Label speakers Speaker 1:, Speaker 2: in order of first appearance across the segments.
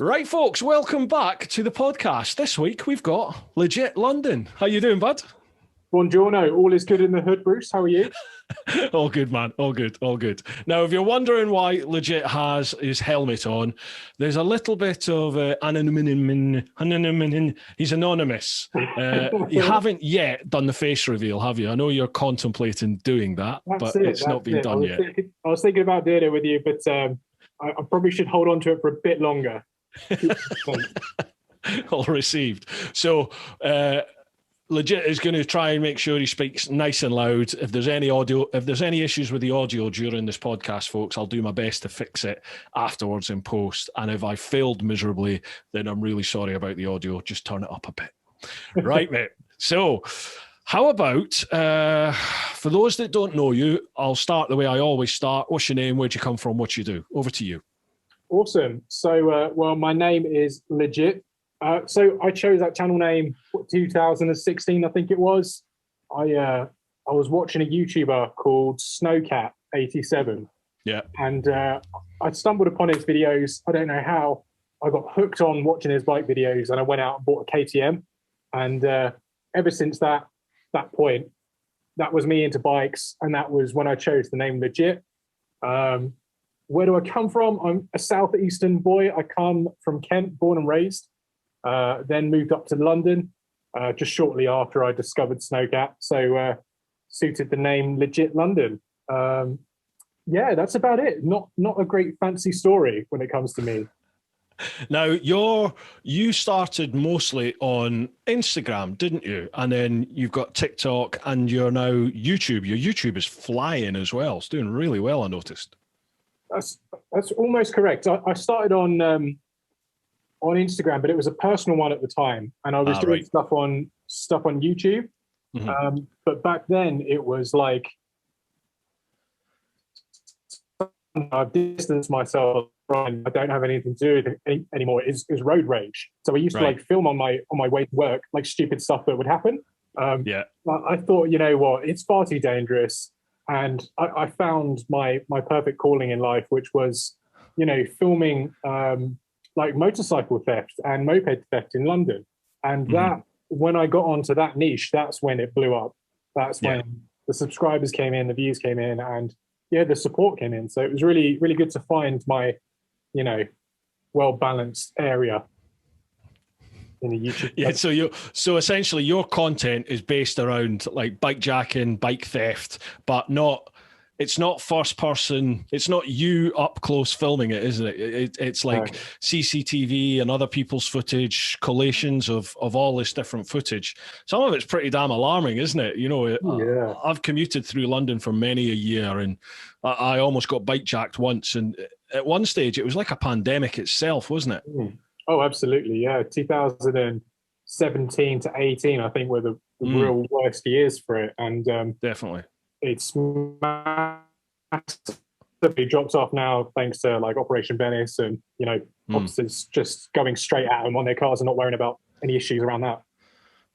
Speaker 1: Right, folks, welcome back to the podcast. This week we've got Legit London. How you doing, bud?
Speaker 2: Buongiorno. All is good in the hood, Bruce. How are you?
Speaker 1: All good, man. All good, all good. Now, if you're wondering why Legit has his helmet on, there's a little bit of anonymity. He's anonymous. You haven't yet done the face reveal, have you? I know you're contemplating doing that, but it's not been done yet.
Speaker 2: I was thinking about doing it with you, but I probably should hold on to it for a bit longer.
Speaker 1: All received. So, Legit is going to try and make sure he speaks nice and loud. If there's any issues with the audio during this podcast, folks, I'll do my best to fix it afterwards in post. And if I failed miserably, then I'm really sorry about the audio. Just turn it up a bit. Right, mate. So, how about, for those that don't know you, I'll start the way I always start. What's your name? Where'd you come from? What you do? Over to you.
Speaker 2: Awesome. So, well, my name is Legit. So I chose that channel name 2016, I think it was. I was watching a YouTuber called Snowcat87.
Speaker 1: Yeah.
Speaker 2: And I stumbled upon his videos. I don't know how. I got hooked on watching his bike videos, and I went out and bought a KTM. And ever since that point, that was me into bikes, and that was when I chose the name Legit. Where do I come from? I'm a southeastern boy. I come from Kent, born and raised. Then moved up to London just shortly after I discovered Snowcat. So suited the name Legit London. Yeah, that's about it. Not a great fancy story when it comes to me.
Speaker 1: Now, you started mostly on Instagram, didn't you? And then you've got TikTok and you're now YouTube. Your YouTube is flying as well. It's doing really well, I noticed.
Speaker 2: That's almost correct. I started on Instagram, but it was a personal one at the time, and I was doing stuff on YouTube. Mm-hmm. But back then, it was like I've distanced myself from. I don't have anything to do with it anymore. It's road rage. So I used to like film on my way to work, like stupid stuff that would happen. I thought, you know what, it's far too dangerous, and I found my perfect calling in life, which was, you know, filming. Like motorcycle theft and moped theft in London. And that, when I got onto that niche, that's when it blew up. That's when the subscribers came in, the views came in, and the support came in. So it was really, really good to find my, you know, well-balanced area in the YouTube.
Speaker 1: Yeah, so essentially your content is based around like bike jacking, bike theft, but it's not first person. It's not you up close filming it, isn't it? It's like Cctv and other people's footage, collations of all this different footage. Some of it's pretty damn alarming, isn't it? You know, I've commuted through London for many a year, and I almost got bike jacked once. And at one stage, it was like a pandemic itself, wasn't it?
Speaker 2: Oh, absolutely. Yeah. 2017 to 18, I think, were the real worst years for it. And
Speaker 1: definitely.
Speaker 2: It's massively dropped off now, thanks to like Operation Venice and, you know, officers just going straight at them on their cars and not worrying about any issues around that.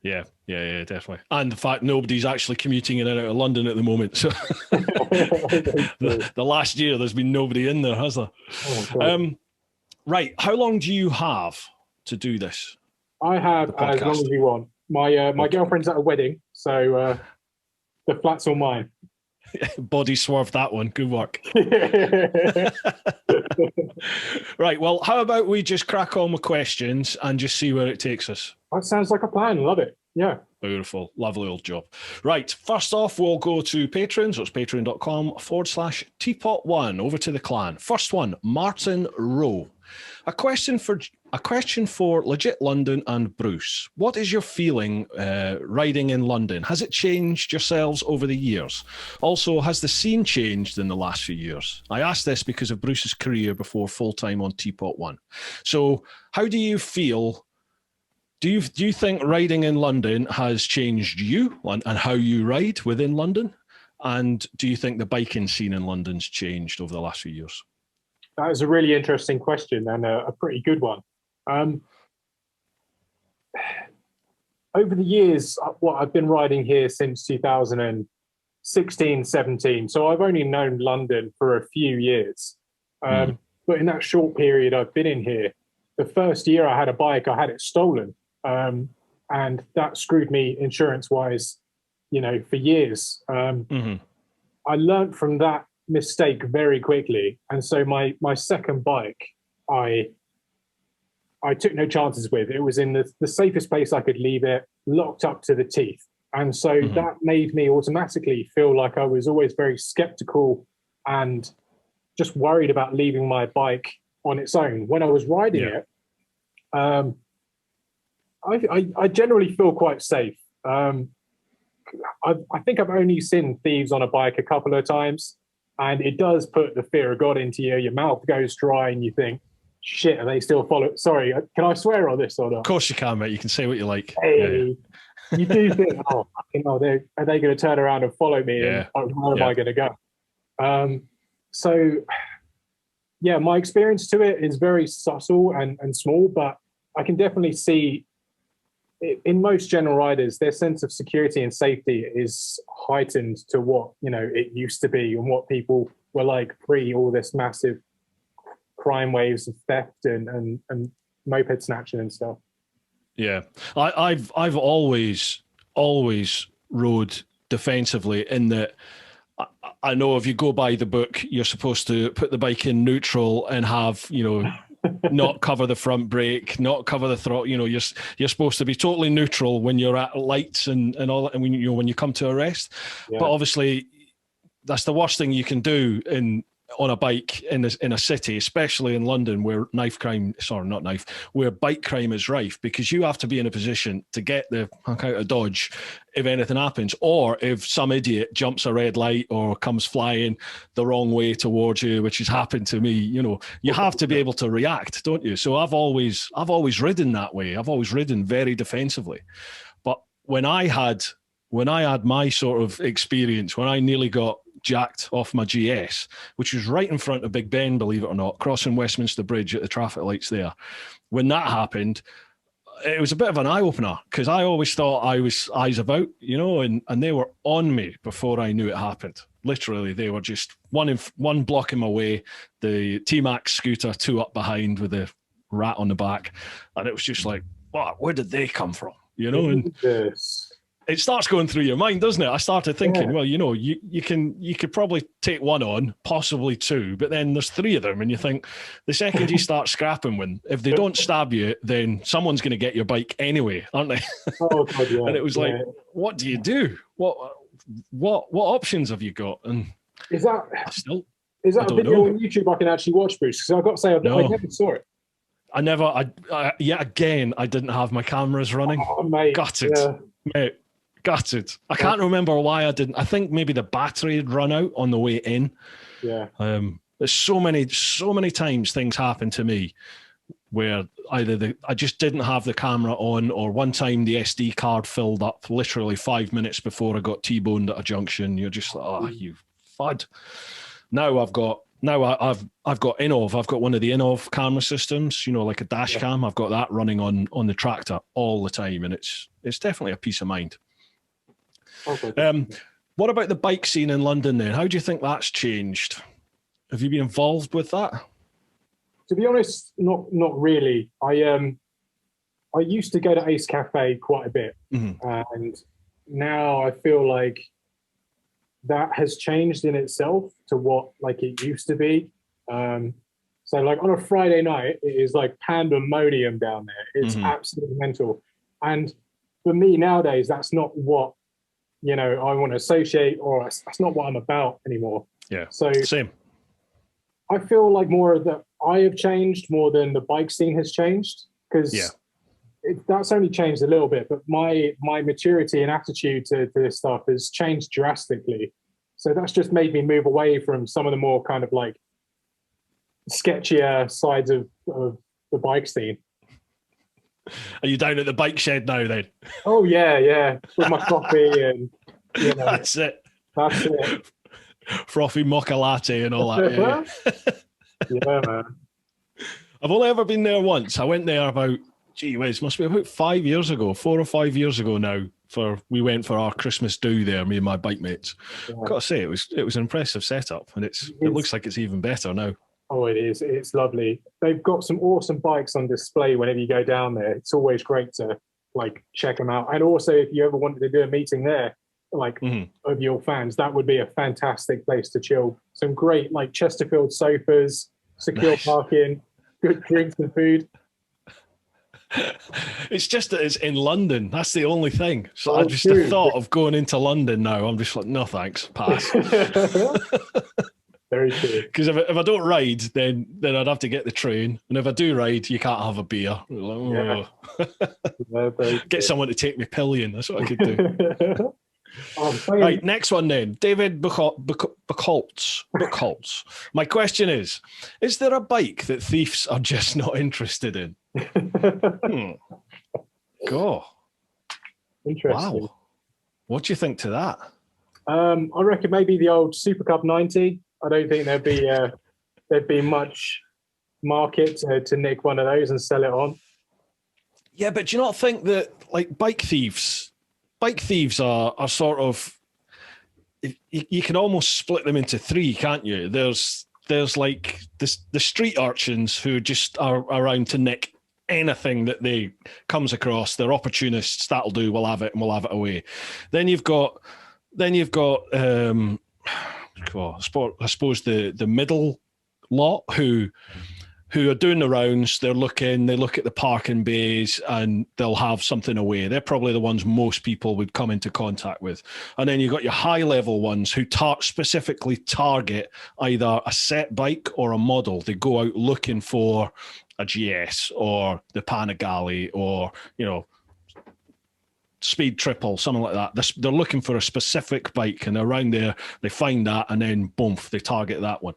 Speaker 1: Yeah, definitely. And the fact nobody's actually commuting in and out of London at the moment. So the last year, there's been nobody in there, has there? Right. How long do you have to do this?
Speaker 2: I have as long as you want. My girlfriend's at a wedding, so the flat's all mine.
Speaker 1: Body swerved that one. Good work. Right. Well, how about we just crack on with questions and just see where it takes us?
Speaker 2: That sounds like a plan. Love it. Yeah.
Speaker 1: Beautiful. Lovely old job. Right. First off, we'll go to Patreon. So it's patreon.com/TeapotOne. Over to the clan. First one, Martin Rowe. A question for Legit London and Bruce. What is your feeling riding in London? Has it changed yourselves over the years? Also, has the scene changed in the last few years? I ask this because of Bruce's career before full-time on TeapotOne. So how do you feel? Do you think riding in London has changed you and how you ride within London? And do you think the biking scene in London's changed over the last few years?
Speaker 2: That is a really interesting question and a pretty good one. Over the years, I've been riding here since 2016, 17. So I've only known London for a few years. But in that short period I've been in here, the first year I had a bike, I had it stolen. And that screwed me insurance wise, for years. I learned from that mistake very quickly. And so my second bike, I took no chances with. It was in the safest place I could leave it, locked up to the teeth. And so that made me automatically feel like I was always very skeptical and just worried about leaving my bike on its own. When I was riding it, I generally feel quite safe. I think I've only seen thieves on a bike a couple of times, and it does put the fear of God into you. Your mouth goes dry and you think, shit, are they still following? Sorry, can I swear on this or not?
Speaker 1: Of course you can, mate. You can say what you like.
Speaker 2: Hey, you do think, are they going to turn around and follow me? And where am I going to go? So, my experience to it is very subtle and small, but I can definitely see in most general riders, their sense of security and safety is heightened to what, it used to be and what people were like pre all this massive crime waves of theft and moped snatching and stuff.
Speaker 1: Yeah. I've always rode defensively in that I know if you go by the book, you're supposed to put the bike in neutral and have, not cover the front brake, not cover the throttle. You're supposed to be totally neutral when you're at lights and all that, and when you come to a rest. Yeah. But obviously, that's the worst thing you can do on a bike in a city, especially in London, where where bike crime is rife, because you have to be in a position to get the fuck out of Dodge if anything happens, or if some idiot jumps a red light or comes flying the wrong way towards you, which has happened to me. You have to be able to react, don't you? So I've always ridden that way. I've always ridden very defensively. But when I had my sort of experience, when I nearly got jacked off my GS, which was right in front of Big Ben, believe it or not, crossing Westminster Bridge at the traffic lights there. When that happened, it was a bit of an eye-opener, because I always thought I was eyes about, and they were on me before I knew it happened. Literally, they were just one blocking my way, the T-Max scooter, two up behind with the rat on the back, and it was just like, wow, where did they come from? And it starts going through your mind, doesn't it? I started thinking, well, you could probably take one on, possibly two, but then there's three of them, and you think the second you start scrapping one, if they don't stab you, then someone's going to get your bike anyway, aren't they?
Speaker 2: Oh, God, yeah.
Speaker 1: And it was like, what do you do? What options have you got? And
Speaker 2: is that a video on YouTube I can actually watch, Bruce? Because I've got to say, I never saw it. I didn't have my cameras running. Oh, mate.
Speaker 1: Gutted. Yeah. Mate. Gutted. I can't remember why I didn't. I think maybe the battery had run out on the way in.
Speaker 2: Yeah.
Speaker 1: There's so many times things happen to me where either I just didn't have the camera on, or one time the SD card filled up literally 5 minutes before I got T-boned at a junction. You're just like, oh, you fud. Now I've got INNOVV. I've got one of the INNOVV camera systems, like a dash cam. I've got that running on the tractor all the time, and it's definitely a peace of mind.
Speaker 2: Okay.
Speaker 1: What about the bike scene in London then? How do you think that's changed? Have you been involved with that?
Speaker 2: To be honest, not really. I used to go to Ace Cafe quite a bit, and now I feel like that has changed in itself to what like it used to be. So like on a Friday night, it is like pandemonium down there. It's absolutely mental. And for me nowadays, that's not what I want to associate, or that's not what I'm about anymore.
Speaker 1: Yeah.
Speaker 2: So
Speaker 1: same.
Speaker 2: I feel like more that I have changed more than the bike scene has changed, because that's only changed a little bit, but my maturity and attitude to this stuff has changed drastically. So that's just made me move away from some of the more kind of like sketchier sides of the bike scene.
Speaker 1: Are you down at the bike shed now then?
Speaker 2: Oh yeah, with my coffee and
Speaker 1: That's it. Frothy mocha latte and all that.
Speaker 2: Yeah, man.
Speaker 1: I've only ever been there once. I went there about, must be about 5 years ago, 4 or 5 years ago now. We went for our Christmas do there, me and my bike mates. Yeah. Got to say, it was an impressive setup, and it looks like it's even better now.
Speaker 2: Oh, it is. It's lovely. They've got some awesome bikes on display whenever you go down there. It's always great to like check them out. And also, if you ever wanted to do a meeting there, like of your fans, that would be a fantastic place to chill. Some great like Chesterfield sofas, secure parking, good drinks and food.
Speaker 1: It's just that it's in London. That's the only thing. So I just the thought of going into London now, I'm just like, no thanks, pass.
Speaker 2: Very true.
Speaker 1: Because if I don't ride, then I'd have to get the train, and if I do ride, you can't have a beer. Like, get someone to take me pillion. That's what I could do. Right, next one then. David Buchholz. My question is there a bike that thieves are just not interested in? Go.
Speaker 2: Interesting.
Speaker 1: Wow. What do you think to that?
Speaker 2: I reckon maybe the old Super Cub 90. I don't think there'd be much market to nick one of those and sell it on.
Speaker 1: Yeah, but do you not think that like bike thieves are sort of, you can almost split them into three, can't you? There's like the street urchins who just are around to nick anything that they comes across. They're opportunists. That'll do. We'll have it and we'll have it away. Then you've got I suppose the middle lot who are doing the rounds. They look at the parking bays and they'll have something away. They're probably the ones most people would come into contact with. And then you've got your high level ones who specifically target either a set bike or a model. They go out looking for a GS or the Panigale or, Speed Triple, something like that. They're looking for a specific bike and around there they find that and then boom, they target that one.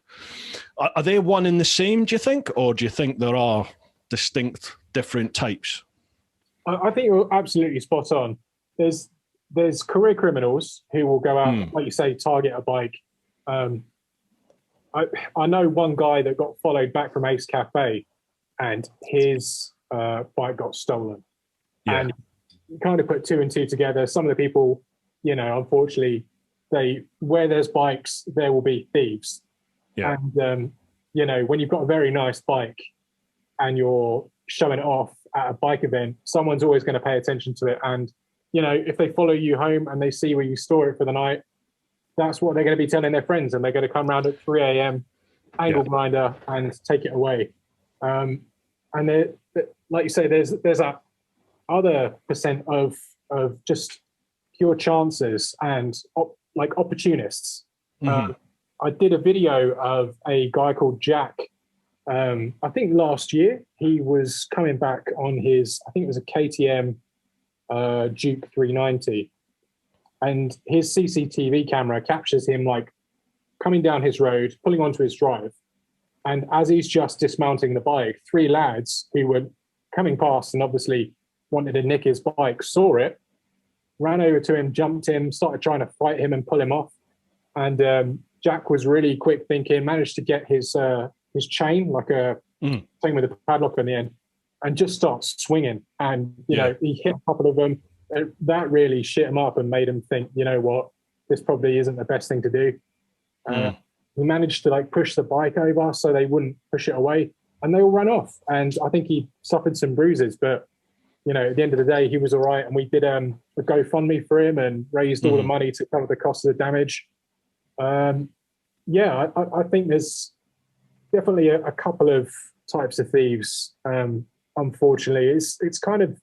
Speaker 1: Are they one and the same, do you think? Or do you think there are distinct different types?
Speaker 2: I think you're absolutely spot on. There's career criminals who will go out, like you say, target a bike. I know one guy that got followed back from Ace Cafe and his bike got stolen. Yeah. And kind of put two and two together. Some of the people, unfortunately, where there's bikes, there will be thieves. Yeah. And, when you've got a very nice bike and you're showing it off at a bike event, someone's always going to pay attention to it. And, if they follow you home and they see where you store it for the night, that's what they're going to be telling their friends. And they're going to come around at 3 a.m., angle grinder and take it away. And like you say, there's that other percent of just pure chances and opportunists. I did a video of a guy called Jack. I think last year he was coming back on his, I think it was a KTM Duke 390, and his CCTV camera captures him like coming down his road, pulling onto his drive, and as he's just dismounting the bike, three lads who were coming past and obviously wanted to nick his bike, saw it, ran over to him, jumped him, started trying to fight him and pull him off. And Jack was really quick thinking, managed to get his chain, like a chain with a padlock on the end, and just starts swinging. And, he hit a couple of them. That really shit him up and made him think, you know what, this probably isn't the best thing to do. He managed to push the bike over so they wouldn't push it away, and they all ran off. And I think he suffered some bruises, but at the end of the day, he was all right. And we did a GoFundMe for him and raised all the money to cover the cost of the damage. I think there's definitely a couple of types of thieves. Unfortunately, it's kind of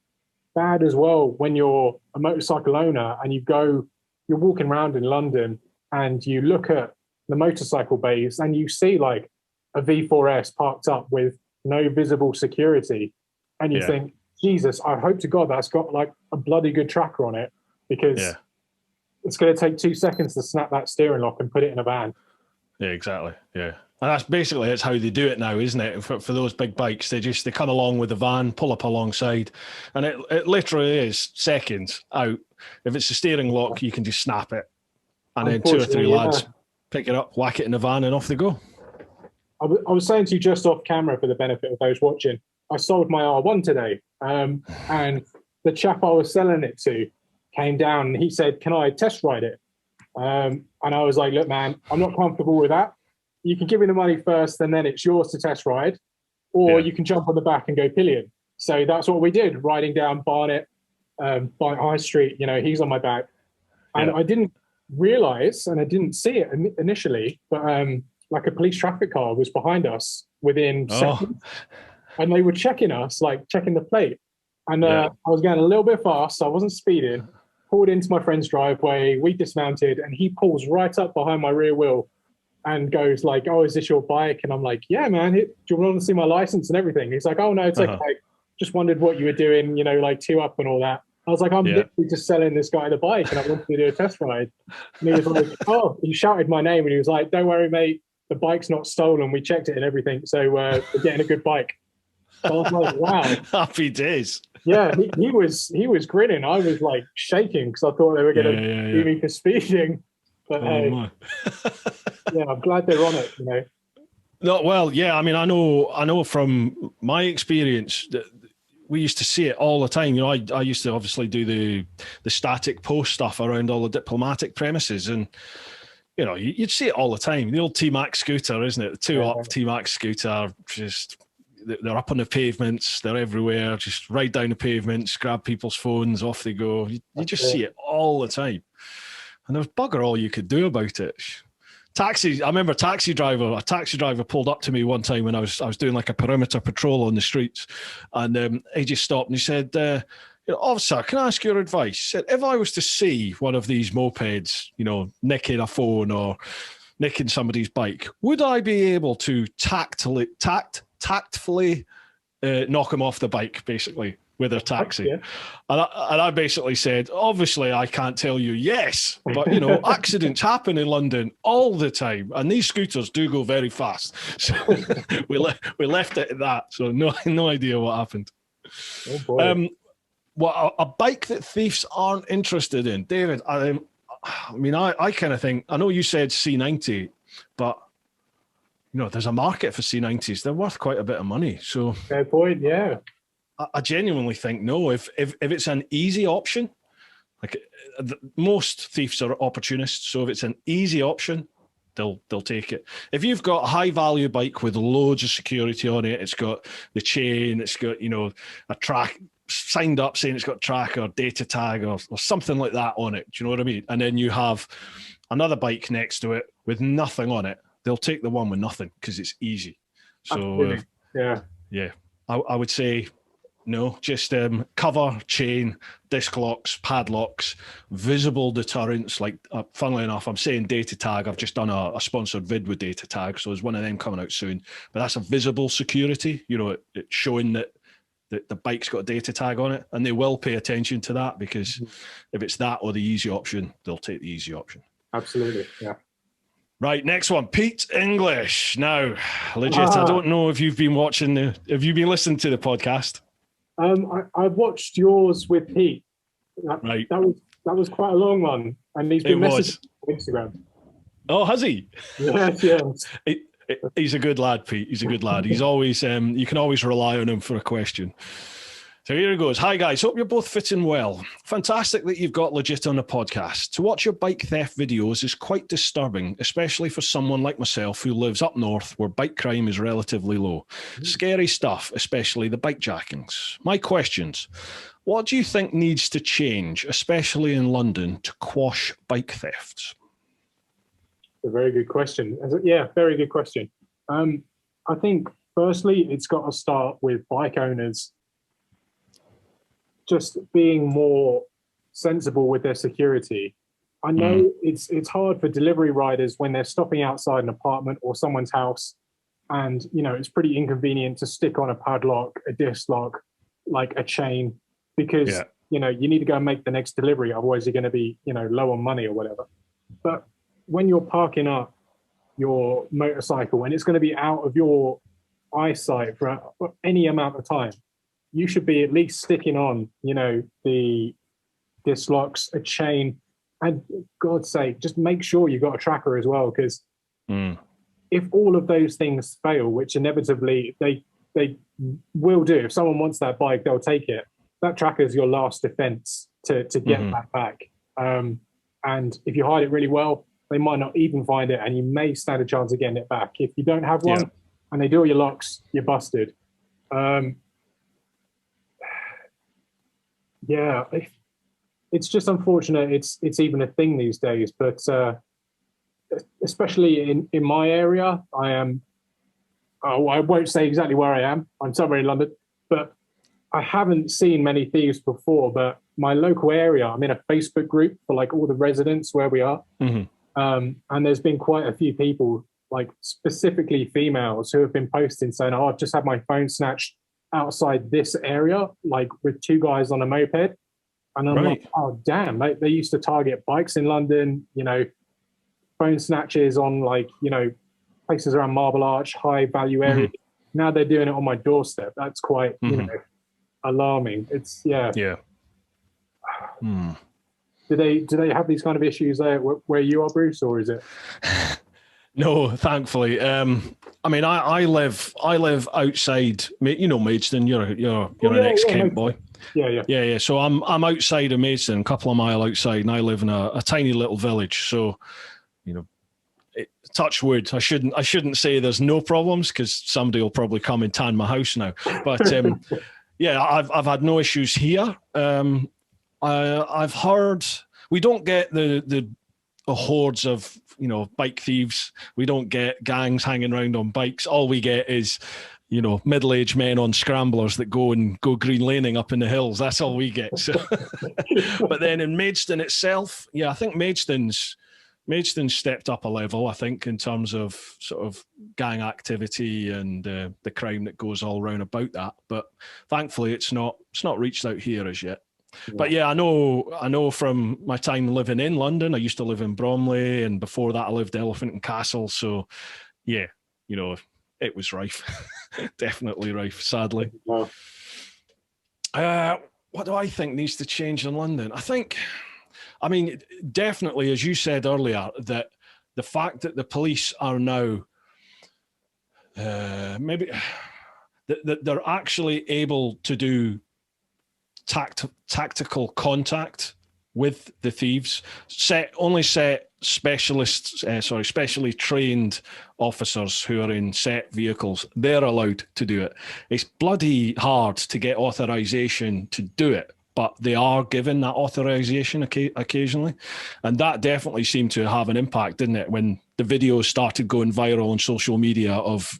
Speaker 2: bad as well when you're a motorcycle owner and you're walking around in London and you look at the motorcycle bays and you see like a V4S parked up with no visible security, and you think, Jesus, I hope to God that's got like a bloody good tracker on it, because it's going to take 2 seconds to snap that steering lock and put it in a van.
Speaker 1: Yeah, exactly. Yeah. And that's how they do it now, isn't it? For those big bikes, they come along with the van, pull up alongside, and it literally is seconds out. If it's a steering lock, you can just snap it. And then 2 or 3 lads pick it up, whack it in the van, and off they go.
Speaker 2: I was saying to you just off camera for the benefit of those watching, I sold my R1 today, and the chap I was selling it to came down and he said, "Can I test ride it?" And I was like, "Look, man, I'm not comfortable with that. you can give me the money first, and then it's yours to test ride, or you can jump on the back and go pillion. So that's what we did, riding down Barnet, by High Street. You know, he's on my back, and I didn't realize, and I didn't see it initially, but like a police traffic car was behind us within seconds, and they were checking us, like checking the plate. And I was going a little bit fast, so I wasn't speeding. Pulled into my friend's driveway, we dismounted, and he pulls right up behind my rear wheel and goes like, "Oh, is this your bike?" And I'm like, "Yeah, man, do you want to see my license and everything?" He's like, "Oh, no, it's okay. Just wondered what you were doing, you know, like two up and all that." I was like, "I'm literally just selling this guy the bike, and I wanted to do a test ride." And he was like, "Oh," he shouted my name, and he was like, "Don't worry, mate, the bike's not stolen. We checked it and everything, so we're getting a good bike." So I was like, "Wow,
Speaker 1: happy days."
Speaker 2: Yeah, he was grinning. I was like shaking because I thought they were going to do me for speeding. But yeah, I'm glad they're on it. You know.
Speaker 1: No, well, yeah. I mean, I know from my experience that we used to see it all the time. You know, I used to obviously do the static post stuff around all the diplomatic premises, and you know, you'd see it all the time. The old T-Max scooter, isn't it? The two-up T-Max scooter, just they're up on the pavements, they're everywhere. Just ride down the pavements, grab people's phones, off they go. You just see it all the time, and there was bugger all you could do about it. Taxi. I remember a taxi driver pulled up to me one time when I was doing like a perimeter patrol on the streets, and he just stopped and he said, "Officer, can I ask your advice?" He said, "If I was to see one of these mopeds, you know, nicking a phone or nicking somebody's bike, would I be able to tactfully knock them off the bike, basically, with their taxi?"
Speaker 2: Yeah.
Speaker 1: And I basically said, "Obviously, I can't tell you yes, but, you know, accidents happen in London all the time, and these scooters do go very fast." So we left it at that. So no idea what happened.
Speaker 2: Oh, boy.
Speaker 1: Well, a bike that thieves aren't interested in, David. I mean, I kind of think, I know you said C90, but you know, there's a market for C90s. They're worth quite a bit of money. So
Speaker 2: Fair point. Yeah.
Speaker 1: I genuinely think no. If it's an easy option, like most thieves are opportunists, so if it's an easy option, they'll take it. If you've got a high value bike with loads of security on it, it's got the chain, it's got, you know, a track signed up saying it's got track or data tag or something like that on it. Do you know what I mean? And then you have another bike next to it with nothing on it, they'll take the one with nothing because it's easy. So yeah, I would say no. Just cover, chain, disc locks, padlocks, visible deterrents. Like funnily enough, I'm saying data tag. I've just done a sponsored vid with data tag, so there's one of them coming out soon. But that's a visible security. You know, it's showing that the bike's got a data tag on it, and they will pay attention to that because if it's that or the easy option, they'll take the easy option.
Speaker 2: Absolutely, yeah.
Speaker 1: Right, next one, Pete English. Now, legit, I don't know if you've been have you been listening to the podcast?
Speaker 2: I've watched yours with Pete.
Speaker 1: Right.
Speaker 2: That was quite a long one, and he's been messaging on Instagram.
Speaker 1: Oh, has he?
Speaker 2: Yes.
Speaker 1: He's a good lad, Pete. He's a good lad. He's always, you can always rely on him for a question. So here he goes. Hi, guys. Hope you're both fitting well. Fantastic that you've got Legit on the podcast. To watch your bike theft videos is quite disturbing, especially for someone like myself who lives up north where bike crime is relatively low. Scary stuff, especially the bike jackings. My questions. What do you think needs to change, especially in London, to quash bike thefts?
Speaker 2: A very good question. Yeah, very good question. I think, firstly, it's got to start with bike owners just being more sensible with their security. I know it's hard for delivery riders when they're stopping outside an apartment or someone's house, and you know it's pretty inconvenient to stick on a padlock, a disc lock, like a chain, because you know you need to go and make the next delivery. Otherwise, you're going to be low on money or whatever. But when you're parking up your motorcycle and it's going to be out of your eyesight for any amount of time, you should be at least sticking on, the disc locks, a chain, and God's sake, just make sure you've got a tracker as well. Because if all of those things fail, which inevitably they will do, if someone wants that bike, they'll take it. That tracker is your last defense to get that back. And if you hide it really well, they might not even find it, and you may stand a chance of getting it back. If you don't have one and they do all your locks, you're busted. Yeah, it's just unfortunate it's even a thing these days. But especially in my area, I won't say exactly where I am. I'm somewhere in London, but I haven't seen many thieves before. But my local area, I'm in a Facebook group for like all the residents where we are. And there's been quite a few people, like specifically females, who have been posting saying, "Oh, I've just had my phone snatched outside this area, like with two guys on a moped." And I'm like, "Oh, damn, they used to target bikes in London, you know, phone snatches on like, you know, places around Marble Arch, high value areas. Now they're doing it on my doorstep." That's quite, you know, alarming. It's Do they have these kind of issues there where you are, Bruce, or is it?
Speaker 1: No, thankfully. I mean, I live outside. You know, Maidstone. You're an ex-Kent boy. Yeah. So I'm outside of Maidstone, a couple of miles outside, and I live in a tiny little village. So, you know, touch wood. I shouldn't say there's no problems, because somebody will probably come and tan my house now. But yeah, I've had no issues here. I've heard we don't get the hordes of, you know, bike thieves. We don't get gangs hanging around on bikes. All we get is, you know, middle-aged men on scramblers that go green laning up in the hills. That's all we get. So, but then in Maidstone itself, yeah, I think Maidstone's stepped up a level, I think, in terms of sort of gang activity and the crime that goes all round about that. But thankfully, it's not reached out here as yet. Yeah. But yeah, I know from my time living in London. I used to live in Bromley, and before that I lived Elephant and Castle. So yeah, you know, it was rife. Definitely rife, sadly. Wow. What do I think needs to change in London? I mean, definitely, as you said earlier, that the fact that the police are now maybe that they're actually able to do tactical contact with the thieves, specially trained officers who are in set vehicles, they're allowed to do it. It's bloody hard to get authorization to do it, but they are given that authorization occasionally. And that definitely seemed to have an impact, didn't it, when the videos started going viral on social media of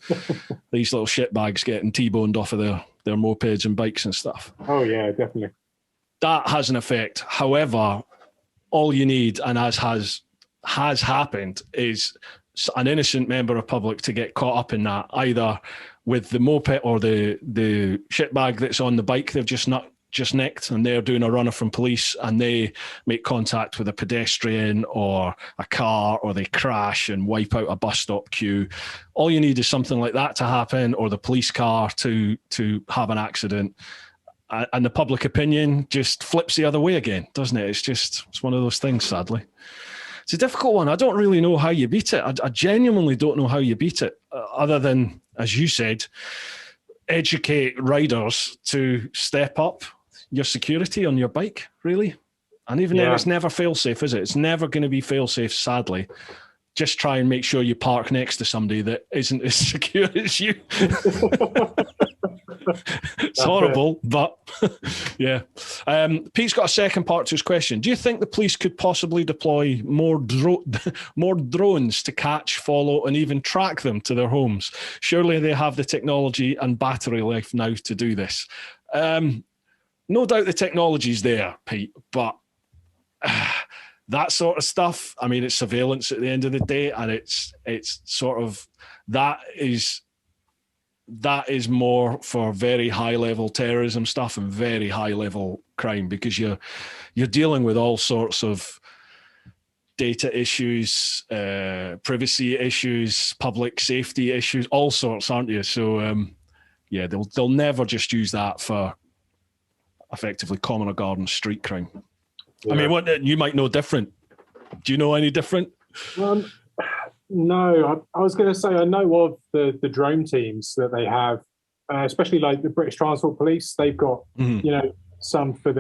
Speaker 1: these little shitbags getting T-boned off of their mopeds and bikes and stuff.
Speaker 2: Oh, yeah, definitely.
Speaker 1: That has an effect. However, all you need, and as has happened, is an innocent member of public to get caught up in that, either with the moped or the shitbag that's on the bike they've just nicked, and they're doing a runner from police, and they make contact with a pedestrian or a car, or they crash and wipe out a bus stop queue. All you need is something like that to happen, or the police car to have an accident, and the public opinion just flips the other way again, doesn't it? It's one of those things, sadly. It's a difficult one. I don't really know how you beat it. I genuinely don't know how you beat it, other than, as you said, educate riders to step up your security on your bike, really. And even then, it's never fail-safe, is it? It's never going to be fail-safe, sadly. Just try and make sure you park next to somebody that isn't as secure as you. It's horrible, but yeah. Pete's got a second part to his question. Do you think the police could possibly deploy more drones to catch, follow, and even track them to their homes? Surely they have the technology and battery life now to do this. No doubt the technology's there, Pete, but that sort of stuff, I mean, it's surveillance at the end of the day, and it's sort of, that is more for very high level terrorism stuff and very high level crime, because you're dealing with all sorts of data issues, privacy issues, public safety issues, all sorts, aren't you? So yeah, they'll never just use that for effectively common or garden street crime. Yeah. I mean, what, you might know different. Do you know any different?
Speaker 2: No, I was going to say, I know of the drone teams that they have, especially like the British Transport Police. They've got, you know, some for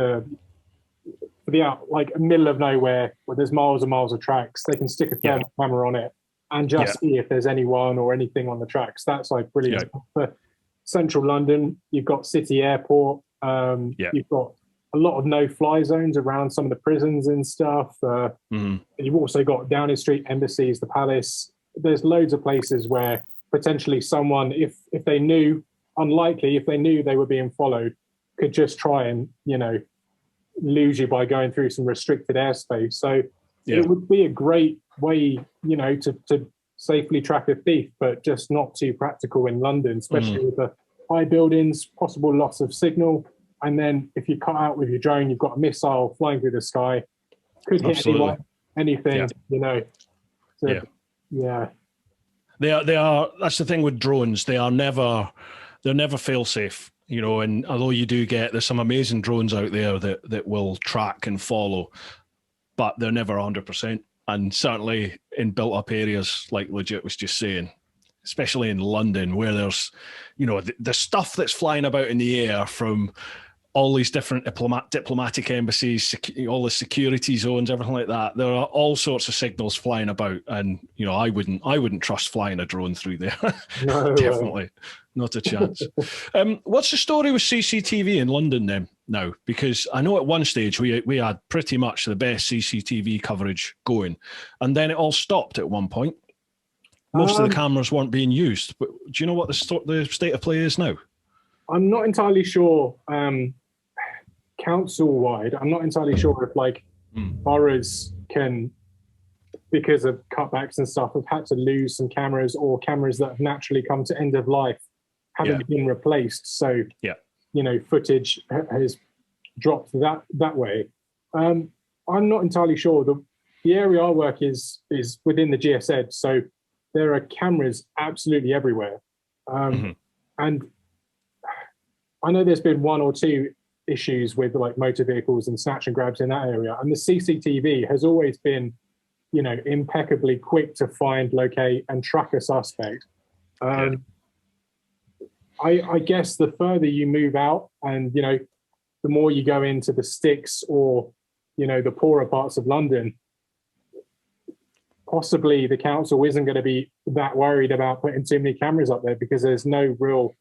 Speaker 2: to be out like middle of nowhere where there's miles and miles of tracks. They can stick a thermal camera on it and just see if there's anyone or anything on the tracks. That's like brilliant. For central London, you've got City Airport. You've got a lot of no-fly zones around some of the prisons and stuff. You've also got Downing Street embassies, the Palace. There's loads of places where potentially someone, if they knew, unlikely, if they knew they were being followed, could just try and, you know, lose you by going through some restricted airspace. So it would be a great way, you know, to safely track a thief, but just not too practical in London, especially with the high buildings, possible loss of signal. And then if you cut out with your drone, you've got a missile flying through the sky, could hit anyone, anything, you know. So, They
Speaker 1: are. That's the thing with drones. They're never fail safe, you know. And although there's some amazing drones out there that will track and follow, but they're never 100%. And certainly in built up areas, like Legit was just saying, especially in London, where there's, you know, the stuff that's flying about in the air from all these different diplomatic embassies, all the security zones, everything like that. There are all sorts of signals flying about, and you know, I wouldn't trust flying a drone through there.
Speaker 2: No,
Speaker 1: definitely not a chance. What's the story with CCTV in London then now? Because I know at one stage we had pretty much the best CCTV coverage going, and then it all stopped at one point. Most of the cameras weren't being used. But do you know what the state of play is now?
Speaker 2: I'm not entirely sure. Council-wide, I'm not entirely sure if like boroughs can, because of cutbacks and stuff, have had to lose some cameras, or cameras that have naturally come to end of life haven't been replaced. So, you know, footage has dropped that way. I'm not entirely sure. The area I work is within the GSED, so there are cameras absolutely everywhere. And I know there's been one or two issues with like motor vehicles and snatch and grabs in that area, and the CCTV has always been, you know, impeccably quick to find, locate, and track a suspect. I guess the further you move out, and you know, the more you go into the sticks or, you know, the poorer parts of London, possibly the council isn't going to be that worried about putting too many cameras up there, because there's no real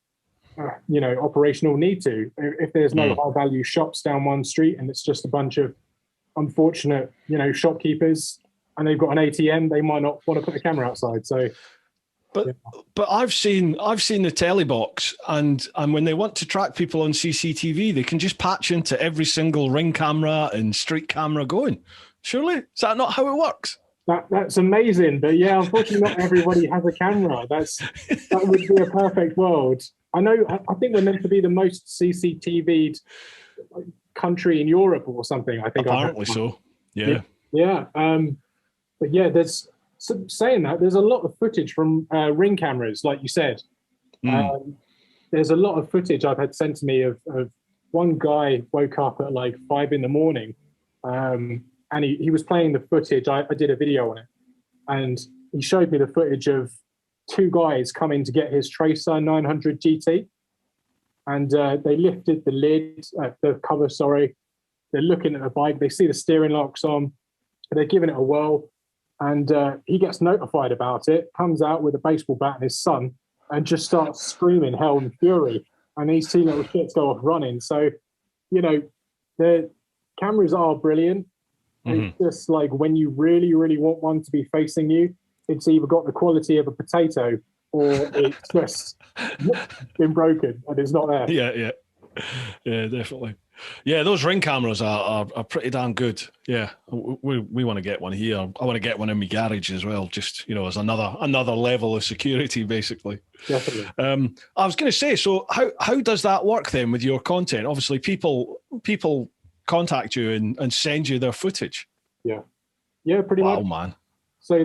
Speaker 2: you know, operational need to. If there's no high value shops down one street and it's just a bunch of unfortunate, you know, shopkeepers, and they've got an ATM, they might not want to put a camera outside. So,
Speaker 1: but I've seen the telly box, and when they want to track people on CCTV, they can just patch into every single ring camera and street camera going. Surely, is that not how it works?
Speaker 2: That's amazing, but yeah, unfortunately, not everybody has a camera. That would be a perfect world. I think we're meant to be the most CCTV'd country in Europe or something. I think
Speaker 1: apparently so. Yeah.
Speaker 2: But yeah, there's saying that there's a lot of footage from ring cameras, like you said. There's a lot of footage I've had sent to me of one guy woke up at like 5 a.m. And he was playing the footage. I did a video on it, and he showed me the footage of two guys coming to get his Tracer 900 GT, and they lifted the lid, the cover, sorry. They're looking at the bike. They see the steering locks on. They're giving it a whirl, and he gets notified about it, comes out with a baseball bat and his son, and just starts screaming hell and fury. And these two little shits go off running. So, you know, the cameras are brilliant. It's just like when you really, really want one to be facing you, it's either got the quality of a potato or it's just been broken and it's not there.
Speaker 1: Yeah, definitely. Yeah, those ring cameras are pretty damn good. Yeah, we want to get one here. I want to get one in my garage as well, just, you know, as another level of security, basically.
Speaker 2: Definitely.
Speaker 1: I was going to say, so how does that work then with your content? Obviously, people contact you and send you their footage.
Speaker 2: Yeah, pretty much.
Speaker 1: Wow, man.
Speaker 2: So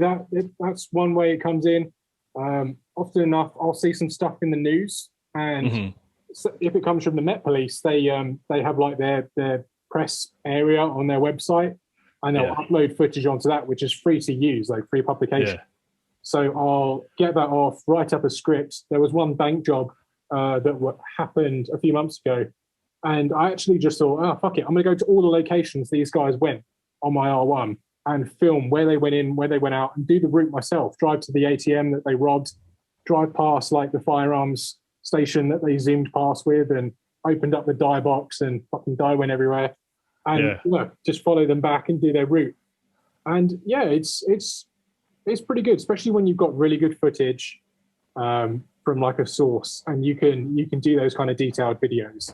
Speaker 2: that's one way it comes in. Often enough, I'll see some stuff in the news, and so if it comes from the Met Police, they have like their press area on their website, and they'll upload footage onto that, which is free to use, like free publication. So I'll get that off, write up a script. There was one bank job that happened a few months ago, And I actually just thought, oh, fuck it. I'm going to go to all the locations these guys went on my R1 and film where they went in, where they went out, and do the route myself. Drive to the ATM that they robbed, drive past like the firearms station that they zoomed past with, and opened up the dye box, and fucking dye went everywhere. And just follow them back and do their route. And yeah, it's pretty good, especially when you've got really good footage from like a source, and you can do those kind of detailed videos.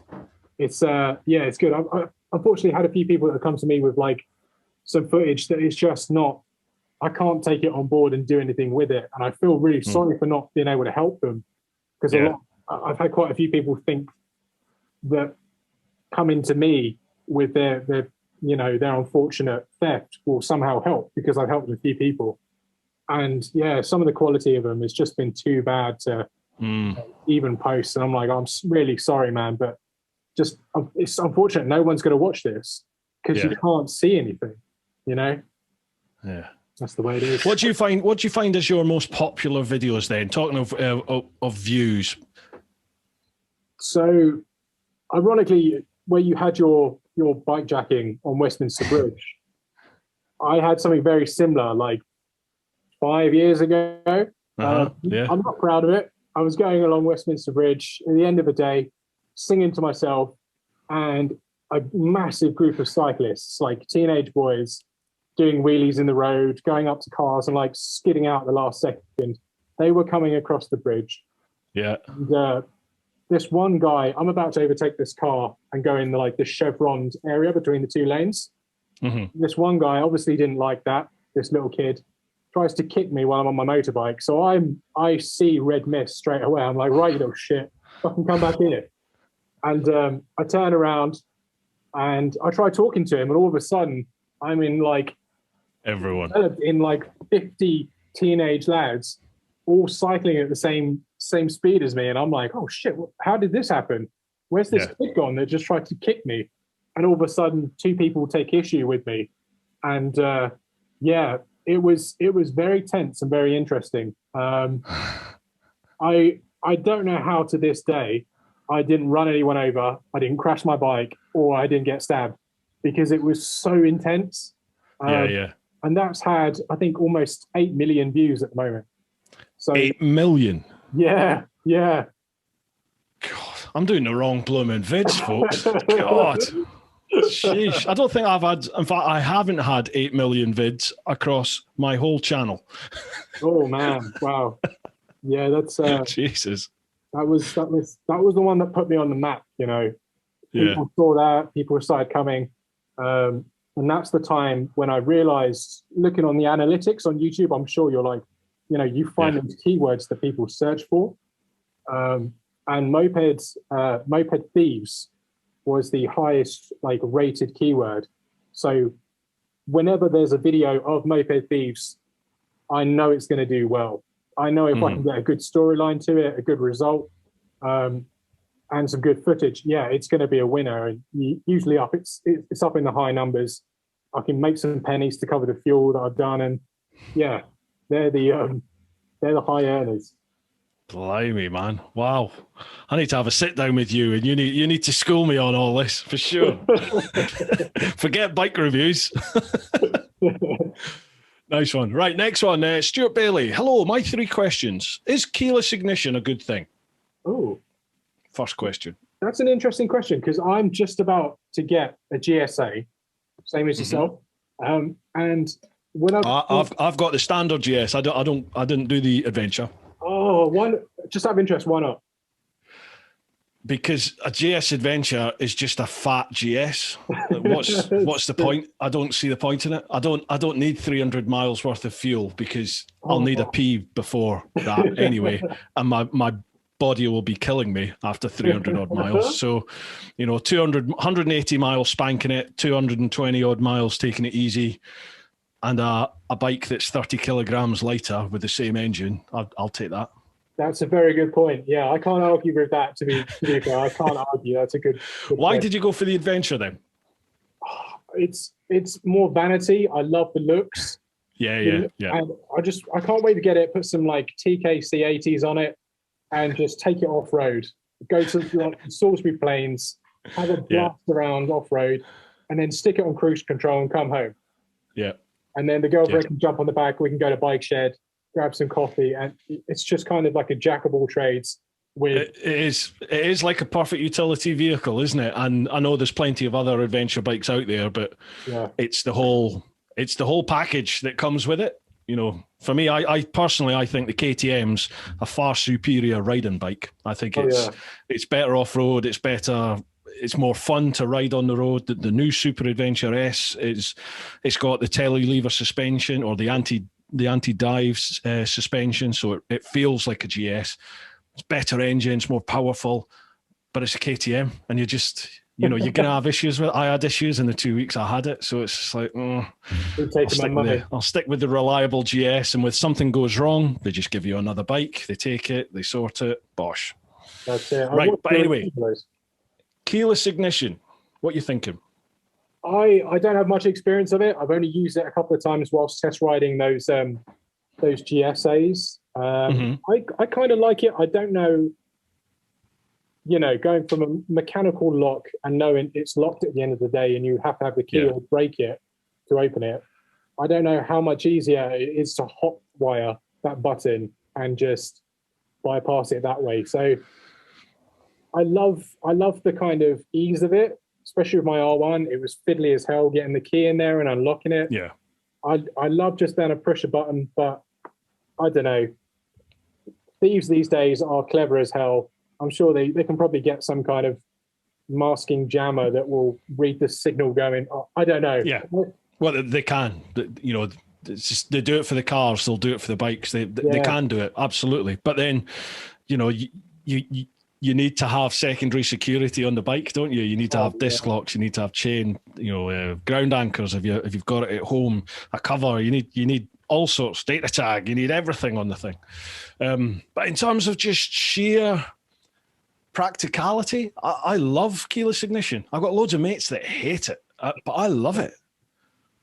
Speaker 2: It's it's good. I unfortunately had a few people that come to me with like some footage that is just not, I can't take it on board and do anything with it, and I feel really sorry for not being able to help them, because I've had quite a few people think that coming to me with their their unfortunate theft will somehow help, because I've helped a few people. And yeah, some of the quality of them has just been too bad to even post. And I'm like, I'm really sorry, man, but just it's unfortunate. No one's going to watch this because you can't see anything, Yeah, that's the way it is.
Speaker 1: What do you find is your most popular videos then? Talking of views.
Speaker 2: So, ironically, where you had your bike jacking on Westminster Bridge, I had something very similar, like 5 years ago. I'm not proud of it. I was going along Westminster Bridge at the end of the day, singing to myself, and a massive group of cyclists, like teenage boys, doing wheelies in the road, going up to cars and like skidding out at the last second. They were coming across the bridge. Yeah. And, this one guy, I'm about to overtake this car and go in the chevroned area between the two lanes. Mm-hmm. This one guy obviously didn't like that. This little kid tries to kick me while I'm on my motorbike. So I see red mist straight away. I'm like, right, you little shit, fucking come back here. And I turn around and I try talking to him, and all of a sudden I'm in like
Speaker 1: everyone
Speaker 2: in like 50 teenage lads all cycling at the same speed as me, and I'm like, oh shit, how did this happen? Where's this kid gone that just tried to kick me? And all of a sudden 2 people take issue with me, and it was very tense and very interesting. I don't know how to this day I didn't run anyone over, I didn't crash my bike, or I didn't get stabbed, because it was so intense. And that's had, I think, almost 8 million views at the moment. So
Speaker 1: 8 million.
Speaker 2: Yeah.
Speaker 1: God, I'm doing the wrong blooming vids, folks. God. Sheesh. I don't think I've had, in fact, I haven't had 8 million vids across my whole channel.
Speaker 2: Oh man. Wow. Yeah, that's
Speaker 1: Jesus.
Speaker 2: That was the one that put me on the map, People saw that, people started coming. And that's the time when I realized, looking on the analytics on YouTube, I'm sure you're like, you find those keywords that people search for. And moped thieves was the highest rated keyword. So whenever there's a video of moped thieves, I know it's going to do well. I know if I can get a good storyline to it, a good result, and some good footage, it's going to be a winner. And usually it's up in the high numbers. I can make some pennies to cover the fuel that I've done, and they're the high earners.
Speaker 1: Blimey, man! Wow, I need to have a sit down with you, and you need to school me on all this for sure. Forget bike reviews. Nice one. Right, next one. Stuart Bailey. Hello, my 3 questions. Is keyless ignition a good thing?
Speaker 2: Oh,
Speaker 1: first question.
Speaker 2: That's an interesting question, because I'm just about to get a GSA, same as yourself, and when
Speaker 1: I've got the standard GS. I didn't do the adventure.
Speaker 2: Oh, just out of interest, why not?
Speaker 1: Because a GS adventure is just a fat GS. What's the point? I don't see the point in it. I don't need 300 miles worth of fuel, because I'll need a pee before that anyway, and my body will be killing me after 300 odd miles. So, 180 miles spanking it, 220 odd miles taking it easy, and a bike that's 30 kilograms lighter with the same engine. I'll take that.
Speaker 2: That's a very good point. Yeah, I can't argue with that, to be fair. I can't argue. That's a good
Speaker 1: Why
Speaker 2: point.
Speaker 1: did you go for the adventure then?
Speaker 2: It's more vanity. I love the looks.
Speaker 1: Yeah.
Speaker 2: And I can't wait to get it, put some TKC 80s on it, and just take it off road. Go to Salisbury Plains, have a blast around off-road, and then stick it on cruise control and come home.
Speaker 1: Yeah.
Speaker 2: And then the girlfriend can jump on the back, we can go to bike shed, grab some coffee, and it's just kind of like a jack of all trades. It
Speaker 1: is like a perfect utility vehicle, isn't it? And I know there's plenty of other adventure bikes out there, but it's the whole package that comes with it. You know, for me, I personally, I think the KTM's a far superior riding bike. I think it's better off road. It's better. It's more fun to ride on the road. The new Super Adventure S it's got the telelever suspension or the anti-dive suspension, so it feels like a GS. It's better engine, it's more powerful, but it's a KTM, and you're going to have issues with it. I had issues in the 2 weeks I had it, so it's just like, I'll stick with the reliable GS, and when something goes wrong, they just give you another bike, they take it, they sort it, bosh.
Speaker 2: That's it.
Speaker 1: Right, but anyway, keyless ignition, what are you thinking?
Speaker 2: I don't have much experience of it. I've only used it a couple of times whilst test riding those GSAs. I kind of like it. I don't know, going from a mechanical lock and knowing it's locked at the end of the day and you have to have the key or break it to open it. I don't know how much easier it is to hot wire that button and just bypass it that way. So I love the kind of ease of it, especially with my R1. It was fiddly as hell getting the key in there and unlocking it.
Speaker 1: Yeah.
Speaker 2: I love just then a push a button, but I don't know. Thieves these days are clever as hell. I'm sure they can probably get some kind of masking jammer that will read the signal going. I don't know.
Speaker 1: Yeah. Well, they can. It's just, they do it for the cars. They'll do it for the bikes. They can do it, absolutely. But then, you need to have secondary security on the bike, don't you? You need to have disc locks. You need to have chain. Ground anchors. If you've got it at home, a cover. You need all sorts. Data tag. You need everything on the thing. But in terms of just sheer practicality, I love keyless ignition. I've got loads of mates that hate it, but I love it.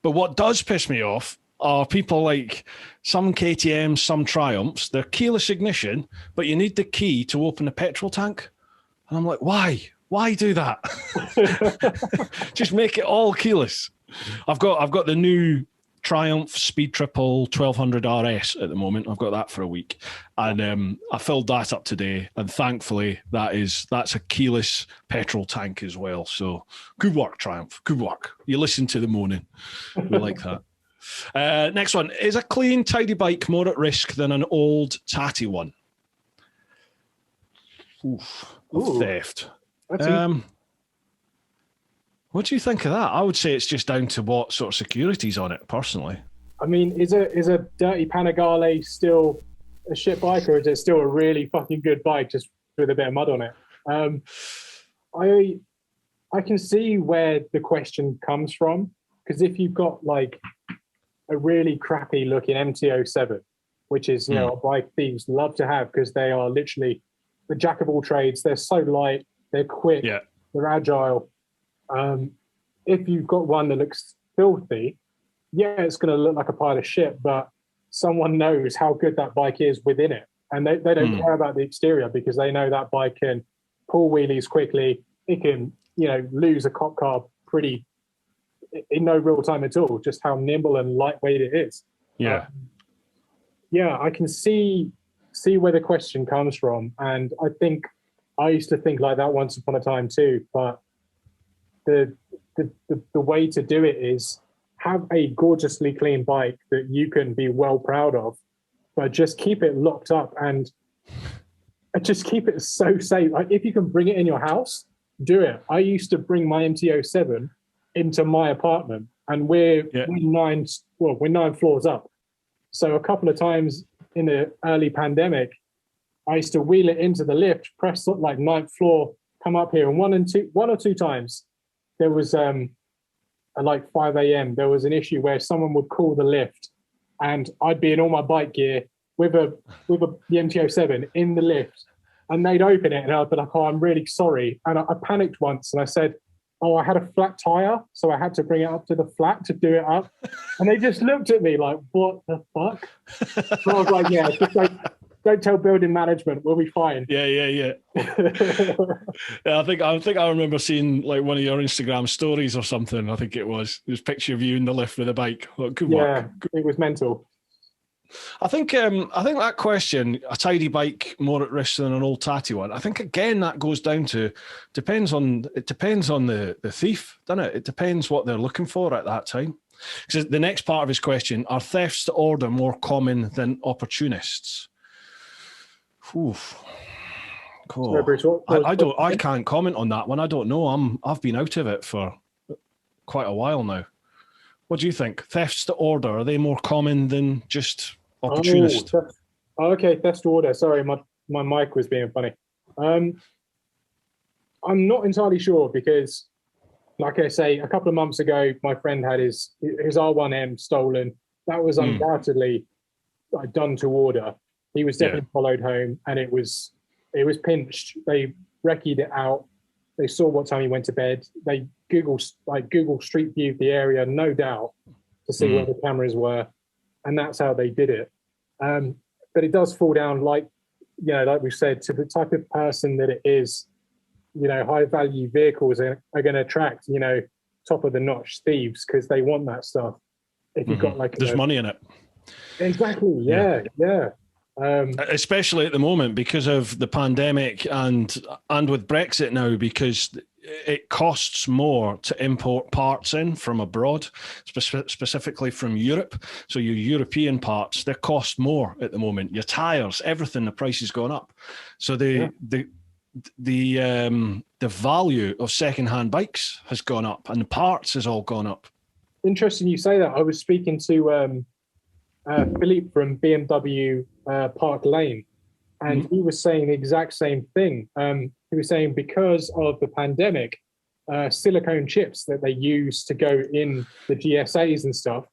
Speaker 1: But what does piss me off are people like some KTMs, some Triumphs, they're keyless ignition, but you need the key to open a petrol tank. And I'm like, why? Why do that? Just make it all keyless. I've got the new Triumph Speed Triple 1200 RS at the moment. I've got that for a week, and I filled that up today, and thankfully that's a keyless petrol tank as well. So good work, Triumph. Good work. You listen to the moaning. We like that. Next one. Is a clean, tidy bike more at risk than an old, tatty one? Ooh. Theft. What do you think of that? I would say it's just down to what sort of security's on it, personally. I mean, is a dirty Panigale still a shit bike, or is it still a really fucking good bike just with a bit of mud on it? I can see where the question comes from, because if you've got like a really crappy looking MT-07, which is a bike thieves love to have because they are literally the jack of all trades. They're so light, they're quick, they're agile. If you've got one that looks filthy, it's going to look like a pile of shit, but someone knows how good that bike is within it. And they don't care about the exterior because they know that bike can pull wheelies quickly. It can, lose a cop car pretty in no real time at all, just how nimble and lightweight it is. I can see where the question comes from. And I think I used to think like that once upon a time too, but the way to do it is have a gorgeously clean bike that you can be well proud of, but just keep it locked up and just keep it so safe. Like if you can bring it in your house, do it. I used to bring my MT-07 into my apartment, and we're 9 floors up. So a couple of times in the early pandemic, I used to wheel it into the lift, press like 9th floor, come up here, and one or two times there was at like 5 a.m. there was an issue where someone would call the lift, and I'd be in all my bike gear with the MT-07 in the lift, and they'd open it, and I'd be like, "Oh, I'm really sorry." And I panicked once, and I said, "Oh, I had a flat tire, so I had to bring it up to the flat to do it up." And they just looked at me like, "What the fuck?" So I was like, "Yeah, just
Speaker 2: don't tell building management. We'll be fine.
Speaker 1: Yeah. Yeah, I think I remember seeing like one of your Instagram stories or something. I think it was a picture of you in the lift with a bike. Well, good work.
Speaker 2: It was mental.
Speaker 1: I think that question, a tidy bike more at risk than an old tatty one. I think again that goes down to depends on the thief, doesn't it? It depends what they're looking for at that time. Because the next part of his question, are thefts to order more common than opportunists? Oof. Cool. Sorry, Bruce, I can't comment on that one. I don't know. I've been out of it for quite a while now. What do you think? Thefts to order, are they more common than just opportunist?
Speaker 2: Okay, thefts to order. Sorry, my mic was being funny. I'm not entirely sure because, like I say, a couple of months ago, my friend had his R1M stolen. That was undoubtedly done to order. He was definitely followed home, and it was pinched. They recce'd it out. They saw what time he went to bed. They Google Street Viewed the area, no doubt, to see where the cameras were, and that's how they did it. But it does fall down, like we said, to the type of person that it is. High value vehicles are going to attract top of the notch thieves because they want that stuff. If you've got
Speaker 1: there's money in it.
Speaker 2: Exactly. Yeah.
Speaker 1: Especially at the moment because of the pandemic and with Brexit now, because it costs more to import parts in from abroad, specifically from Europe. So your European parts, they cost more at the moment. Your tires, everything, the price has gone up. So the value of secondhand bikes has gone up, and the parts has all gone up.
Speaker 2: Interesting you say that. I was speaking to Philippe from BMW Park Lane, and he was saying the exact same thing. He was saying because of the pandemic, silicone chips that they use to go in the GSAs and stuff,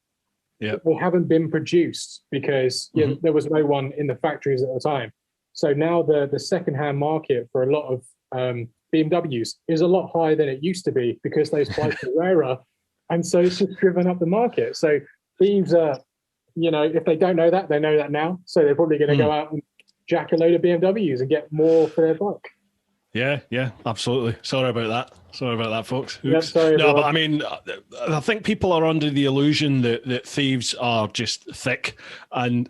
Speaker 2: they haven't been produced because there was no one in the factories at the time. So now the secondhand market for a lot of BMWs is a lot higher than it used to be because those bikes are rarer, and so it's just driven up the market. So thieves are, if they don't know that, they know that now. So they're probably going to go out and jack a load of BMWs and get more for their bike.
Speaker 1: Yeah, absolutely. Sorry about that, folks.
Speaker 2: Yep, sorry,
Speaker 1: no, but I mean, I think people are under the illusion that thieves are just thick, and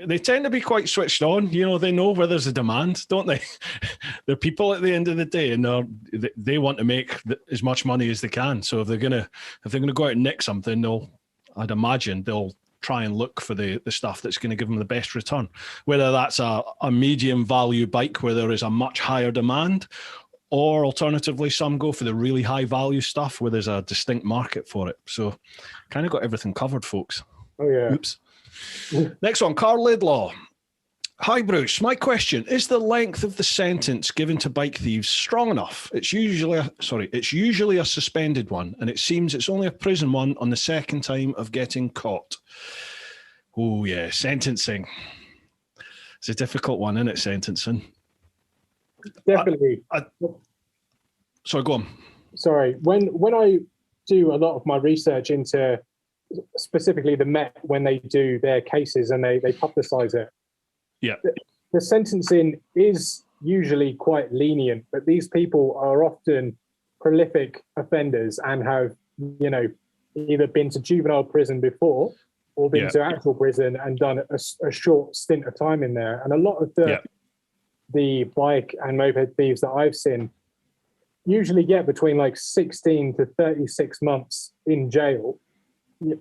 Speaker 1: they tend to be quite switched on. They know where there's a demand, don't they? They're people at the end of the day, and they want to make as much money as they can. So if they're gonna go out and nick something, I'd imagine they'll try and look for the stuff that's going to give them the best return, whether that's a medium value bike where there is a much higher demand, or alternatively some go for the really high value stuff where there's a distinct market for it. So kind of got everything covered, folks.
Speaker 2: Oh yeah.
Speaker 1: Oops. Next one, Carl Laidlaw. Hi, Bruce. My question, is the length of the sentence given to bike thieves strong enough? It's usually a suspended one, and it seems it's only a prison one on the second time of getting caught. Oh, yeah, sentencing. It's a difficult one, isn't it, sentencing?
Speaker 2: Definitely.
Speaker 1: Sorry, go on.
Speaker 2: Sorry. When I do a lot of my research into specifically the Met, when they do their cases and they publicise it,
Speaker 1: yeah,
Speaker 2: the sentencing is usually quite lenient, but these people are often prolific offenders and have, either been to juvenile prison before or been to actual prison and done a short stint of time in there. And a lot of the bike and moped thieves that I've seen usually get between like 16 to 36 months in jail.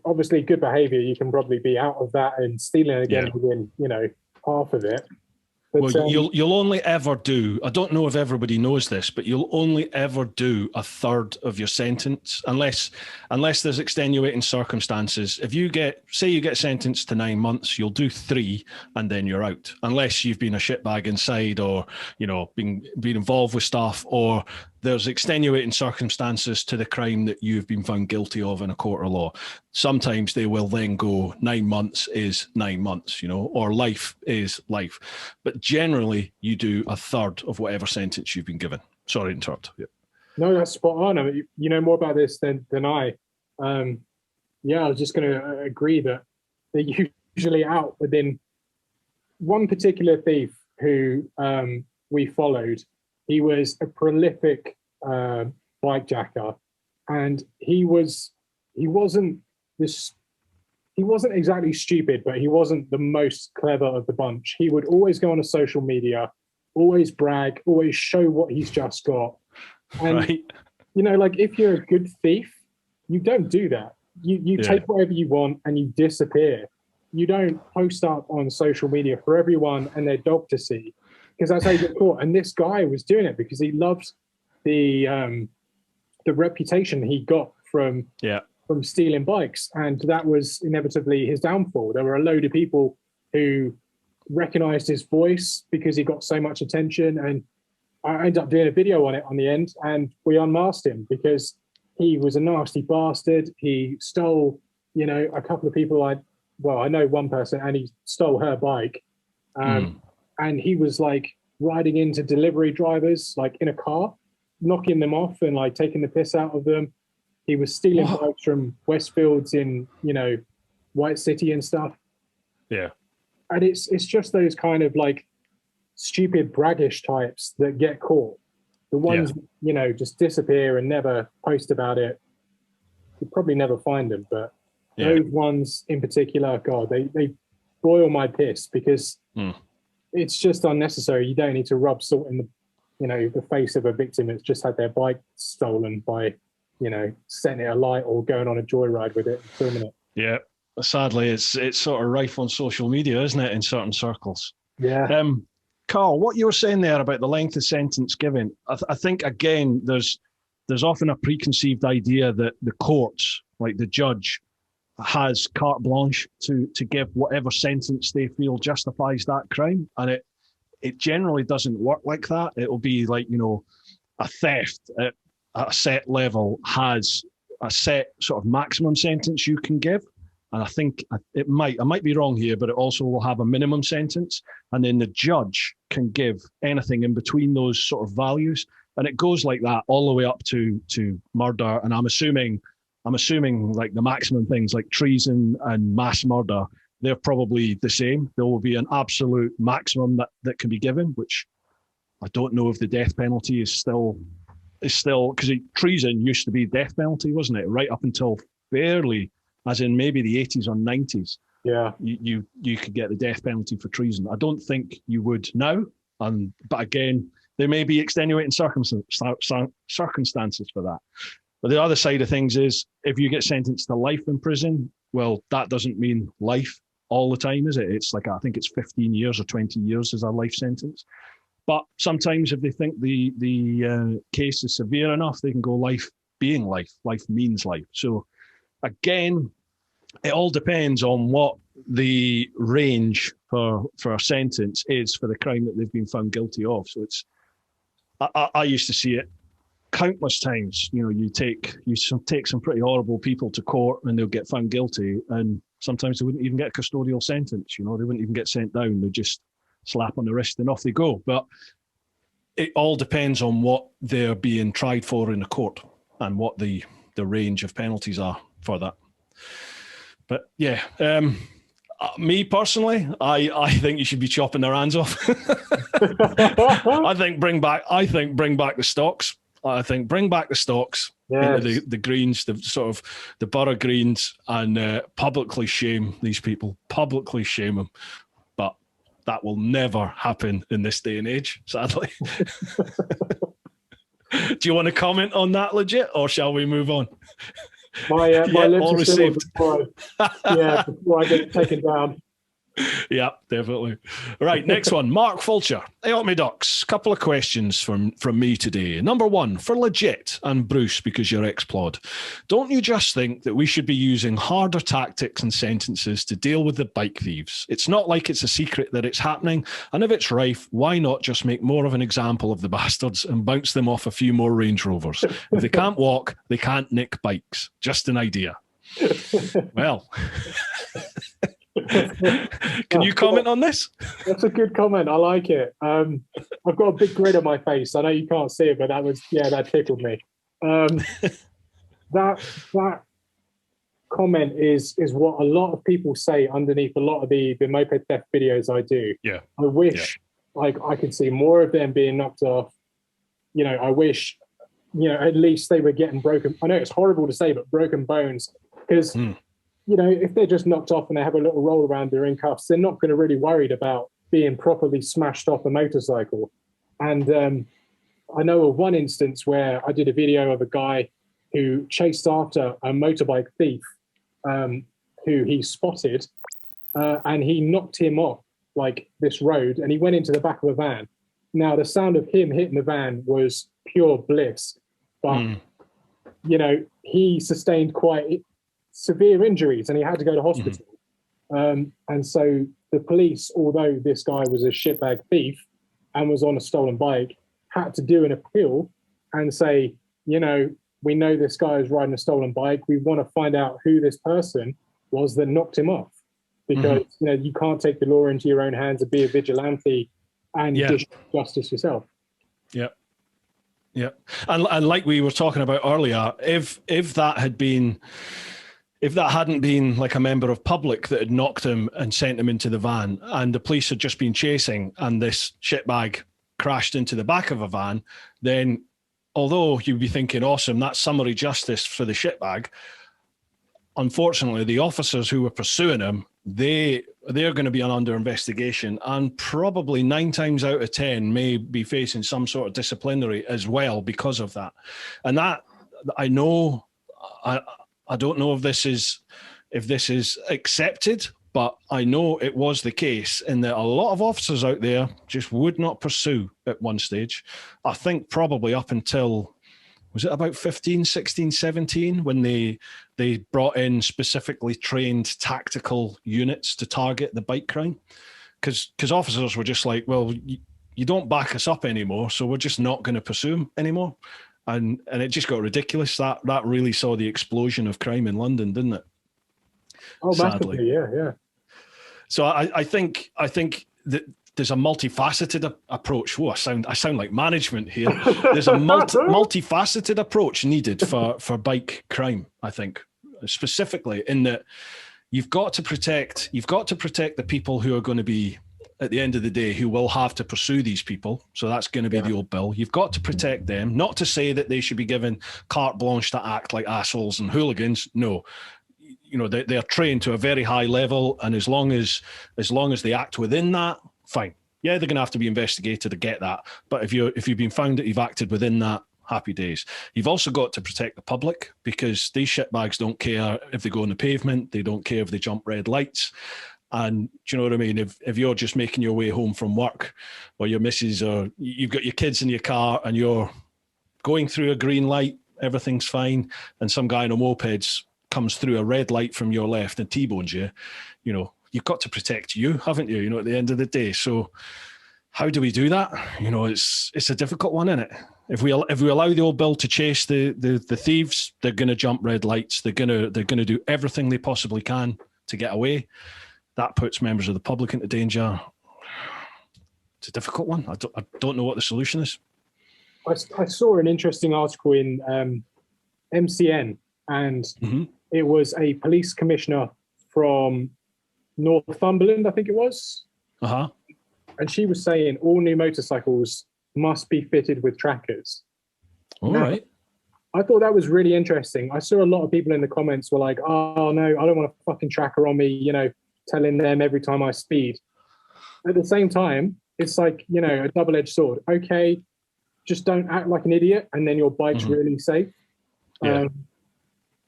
Speaker 2: Obviously, good behavior, you can probably be out of that and stealing again within, half of it. But,
Speaker 1: well, you'll only ever do, I don't know if everybody knows this, but you'll only ever do a third of your sentence unless there's extenuating circumstances. If you get sentenced to 9 months, you'll do 3 and then you're out, unless you've been a shitbag inside or, been involved with stuff, or there's extenuating circumstances to the crime that you've been found guilty of in a court of law. Sometimes they will then go 9 months is 9 months, or life is life. But generally, you do a third of whatever sentence you've been given. Sorry to interrupt. Yeah.
Speaker 2: No, that's spot on. I mean, you know more about this than I. I was just going to agree that they're usually out within one particular thief who we followed, he was a prolific bike jacker, and he wasn't exactly stupid, but he wasn't the most clever of the bunch. He would always go on a social media, always brag, always show what he's just got. And
Speaker 1: right.
Speaker 2: you know, like if you're a good thief, you don't do that. You take whatever you want and you disappear. You don't post up on social media for everyone and their dog to see, because that's how you get caught. And this guy was doing it because he loved the reputation he got from stealing bikes, and that was inevitably his downfall. There were a load of people who recognized his voice because he got so much attention, and I ended up doing a video on it on the end, and we unmasked him because he was a nasty bastard. He stole, you know, a couple of people. I know one person, and he stole her bike. And he was like riding into delivery drivers, like in a car, knocking them off and like taking the piss out of them. He was stealing bikes from Westfields in, you know, White City and stuff.
Speaker 1: Yeah.
Speaker 2: And it's just those kind of like stupid braggish types that get caught. The ones, you know, just disappear and never post about it. You probably never find them, but those ones in particular, God, they boil my piss because it's just unnecessary. You don't need to rub salt in the, you know, the face of a victim that's just had their bike stolen by, you know, setting it alight or going on a joyride with it and filming it.
Speaker 1: Yeah. Sadly, it's sort of rife on social media, isn't it, in certain circles?
Speaker 2: Yeah.
Speaker 1: Carl, what you were saying there about the length of sentence given, I think, again, there's often a preconceived idea that the courts, like the judge, has carte blanche to give whatever sentence they feel justifies that crime. And it generally doesn't work like that. It'll be like, you know, a theft at a set level has a set sort of maximum sentence you can give. And I think I might be wrong here, but it also will have a minimum sentence. And then the judge can give anything in between those sort of values. And it goes like that all the way up to murder. And I'm assuming like the maximum things like treason and mass murder, they're probably the same. There will be an absolute maximum that can be given, which I don't know if the death penalty is still, because treason used to be death penalty, wasn't it? Right up until fairly, as in maybe the 80s or 90s.
Speaker 2: Yeah.
Speaker 1: You could get the death penalty for treason. I don't think you would now. But again, there may be extenuating circumstances for that. But the other side of things is if you get sentenced to life in prison, well, that doesn't mean life all the time, is it? It's like, I think it's 15 years or 20 years is a life sentence. But sometimes if they think the case is severe enough, they can go life being life. Life means life. So again, it all depends on what the range for a sentence is for the crime that they've been found guilty of. So I used to see it countless times. You know, you take some pretty horrible people to court and they'll get found guilty, and sometimes they wouldn't even get a custodial sentence. You know, they wouldn't even get sent down. They just slap on the wrist and off they go. But it all depends on what they're being tried for in the court and what the range of penalties are for that. But yeah, me personally, I think you should be chopping their hands off. I think bring back the stocks. I think bring back the stocks, yes. the Greens, the sort of the borough Greens, and publicly shame these people, publicly shame them. But that will never happen in this day and age, sadly. Do you want to comment on that, legit, or shall we move on?
Speaker 2: My lips are sealed before I get taken down.
Speaker 1: Yeah, definitely. Right, next one. Mark Fulcher. Hey, up me ducks. Couple of questions from me today. Number one, for Legit and Bruce, because you're ex-plod. Don't you just think that we should be using harder tactics and sentences to deal with the bike thieves? It's not like it's a secret that it's happening, and if it's rife, why not just make more of an example of the bastards and bounce them off a few more Range Rovers? If they can't walk, they can't nick bikes. Just an idea. Well... Can you comment on this?
Speaker 2: That's a good comment. I like it. I've got a big grin on my face. I know you can't see it, but that tickled me. That comment is what a lot of people say underneath a lot of the moped theft videos I do.
Speaker 1: Yeah.
Speaker 2: I wish like I could see more of them being knocked off. You know, I wish, you know, at least they were getting broken. I know it's horrible to say, but broken bones, because, you know, if they're just knocked off and they have a little roll around, they're in cuffs, they're not going to really worried about being properly smashed off a motorcycle. And I know of one instance where I did a video of a guy who chased after a motorbike thief who he spotted, and he knocked him off like this road, and he went into the back of a van. Now, the sound of him hitting the van was pure bliss, but, you know, he sustained quite severe injuries and he had to go to hospital. And so the police, although this guy was a shitbag thief and was on a stolen bike, had to do an appeal and say, you know, we know this guy is riding a stolen bike. We want to find out who this person was that knocked him off, because you know, you can't take the law into your own hands and be a vigilante and dish justice yourself. Yeah.
Speaker 1: And like we were talking about earlier, if that hadn't been like a member of public that had knocked him and sent him into the van, and the police had just been chasing, and this shitbag crashed into the back of a van, then although you'd be thinking, awesome, that's summary justice for the shitbag, unfortunately, the officers who were pursuing him, they're going to be under investigation, and probably 9 times out of 10 may be facing some sort of disciplinary as well because of that. And that, I know, I don't know if this is accepted, but I know it was the case in that a lot of officers out there just would not pursue at one stage. I think probably up until, was it about 15, 16, 17, when they brought in specifically trained tactical units to target the bike crime? Because officers were just like, well, you don't back us up anymore, so we're just not going to pursue them anymore. And it just got ridiculous. That really saw the explosion of crime in London, didn't it?
Speaker 2: Oh, massively, yeah.
Speaker 1: So I think that there's a multifaceted approach. Oh, I sound like management here. There's a multifaceted approach needed for bike crime, I think, specifically in that you've got to protect the people who are going to be, at the end of the day, who will have to pursue these people. So that's going to be the old bill. You've got to protect them, not to say that they should be given carte blanche to act like assholes and hooligans. No. You know, they're trained to a very high level, and as long as they act within that, fine. Yeah, they're going to have to be investigated to get that. But if you've been found that you've acted within that, happy days. You've also got to protect the public, because these shitbags don't care if they go on the pavement. They don't care if they jump red lights. And do you know what I mean? If you're just making your way home from work, or your missus, or you've got your kids in your car and you're going through a green light, everything's fine, and some guy on a moped comes through a red light from your left and T-bones you, you know, you've got to protect you, haven't you? You know, at the end of the day. So how do we do that? You know, it's a difficult one, isn't it? If we allow the old bill to chase the thieves, they're going to jump red lights. They're going to do everything they possibly can to get away. That puts members of the public into danger. It's a difficult one. I don't know what the solution is.
Speaker 2: I saw an interesting article in MCN, and it was a police commissioner from Northumberland, I think it was. And she was saying all new motorcycles must be fitted with trackers.
Speaker 1: All right.
Speaker 2: I thought that was really interesting. I saw a lot of people in the comments were like, oh no, I don't want a fucking tracker on me, you know, telling them every time I speed. At the same time, it's like, you know, a double-edged sword. Okay, just don't act like an idiot, and then your bike's really safe.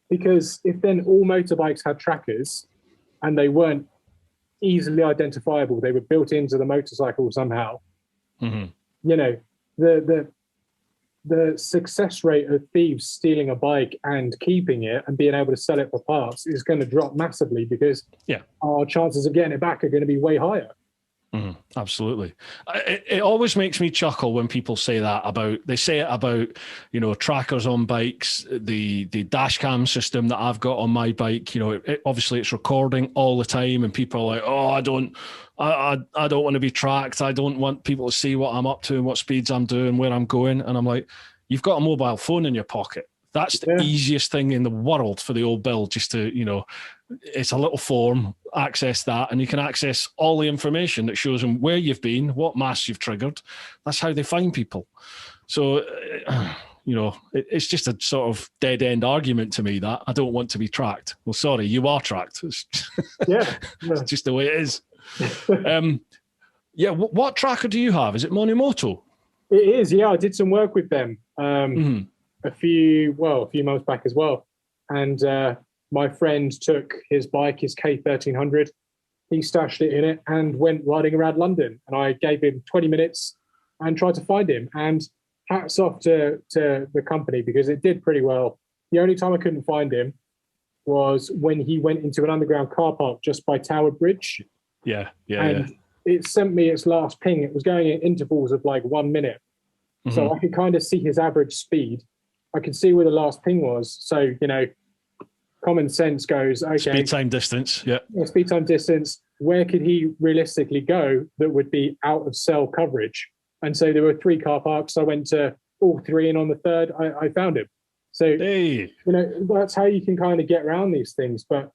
Speaker 2: Because if then all motorbikes had trackers and they weren't easily identifiable, they were built into the motorcycle somehow, you know, the success rate of thieves stealing a bike and keeping it and being able to sell it for parts is going to drop massively, because our chances of getting it back are going to be way higher.
Speaker 1: Absolutely. It always makes me chuckle when people say that they say it about, you know, trackers on bikes, the dash cam system that I've got on my bike, you know, obviously it's recording all the time, and people are like, oh, I don't want to be tracked. I don't want people to see what I'm up to and what speeds I'm doing, where I'm going. And I'm like, you've got a mobile phone in your pocket. That's the easiest thing in the world for the old Bill, just to, it's a little form, access that, and you can access all the information that shows them where you've been, what mass you've triggered. That's how they find people. So, it's just a sort of dead end argument to me that I don't want to be tracked. Well, sorry, you are tracked. It's it's just the way it is. What tracker do you have? Is it Monimoto?
Speaker 2: It is, yeah. I did some work with them a few months back as well. And my friend took his bike, his K1300, he stashed it in it and went riding around London. And I gave him 20 minutes and tried to find him. And hats off to the company, because it did pretty well. The only time I couldn't find him was when he went into an underground car park just by Tower Bridge. And it sent me its last ping. It was going in intervals of like 1 minute. Mm-hmm. So I could kind of see his average speed. I could see where the last ping was. So, common sense goes, okay.
Speaker 1: Speed, time, distance. Yeah,
Speaker 2: speed, time, distance. Where could he realistically go that would be out of cell coverage? And so there were 3 car parks. I went to all 3, and on the third, I found him. So, that's how you can kind of get around these things. But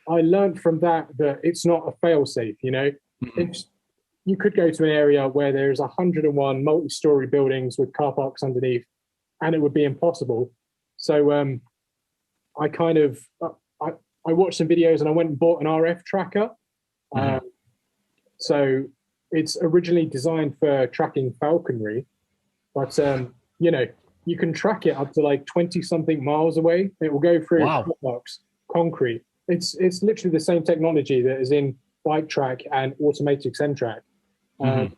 Speaker 2: I learned from that it's not a fail-safe, Mm-hmm. If you could go to an area where there's 101 multi-story buildings with car parks underneath, and it would be impossible. So I kind of, I watched some videos and I went and bought an RF tracker. Mm-hmm. So it's originally designed for tracking falconry, but you can track it up to like 20 something miles away. It will go through car parks, concrete. It's literally the same technology that is in Bike Track and Automatic Centrac. Mm-hmm.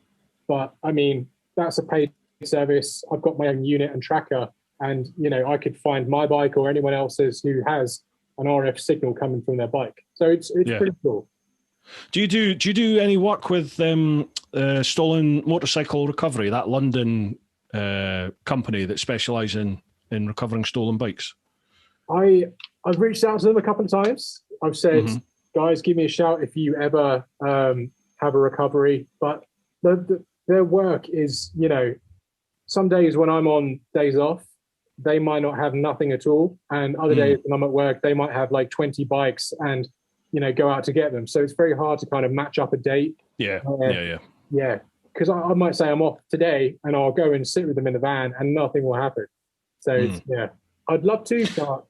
Speaker 2: But I mean, that's a paid service. I've got my own unit and tracker, and I could find my bike or anyone else's who has an RF signal coming from their bike. So it's pretty cool.
Speaker 1: Do you do any work with stolen motorcycle recovery? That London company that specialise in recovering stolen bikes.
Speaker 2: I've reached out to them a couple of times. I've said, mm-hmm. guys, give me a shout if you ever have a recovery. But their work is, some days when I'm on days off, they might not have nothing at all. And other days when I'm at work, they might have like 20 bikes and, go out to get them. So it's very hard to kind of match up a date.
Speaker 1: Yeah.
Speaker 2: Because I might say I'm off today and I'll go and sit with them in the van and nothing will happen. So I'd love to, but,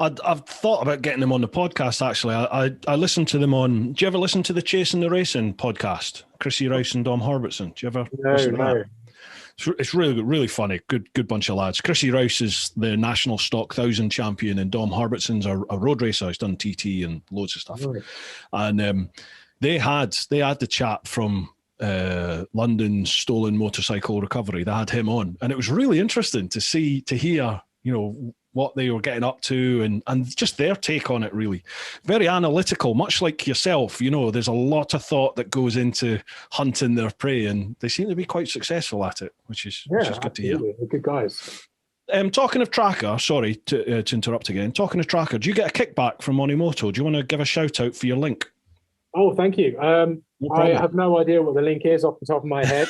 Speaker 1: I've thought about getting them on the podcast, actually. I listened to them on... Do you ever listen to the Chasing the Racing podcast? Chrissy Rice and Dom Herbertson. Do you ever listen to that? It's really, really funny. Good bunch of lads. Chrissy Rice is the national stock 1,000 champion, and Dom Herbertson's a road racer. He's done TT and loads of stuff. Right. And they had the chap from London's stolen motorcycle recovery. They had him on, and it was really interesting to hear, what they were getting up to and just their take on it. Really very analytical, much like yourself. There's a lot of thought that goes into hunting their prey, and they seem to be quite successful at it, which is good to hear.
Speaker 2: They're good guys.
Speaker 1: Talking of tracker, sorry to interrupt again. Talking of tracker, do you get a kickback from Monimoto? Do you want to give a shout out for your link?
Speaker 2: Oh, thank you. I have no idea what the link is off the top of my head,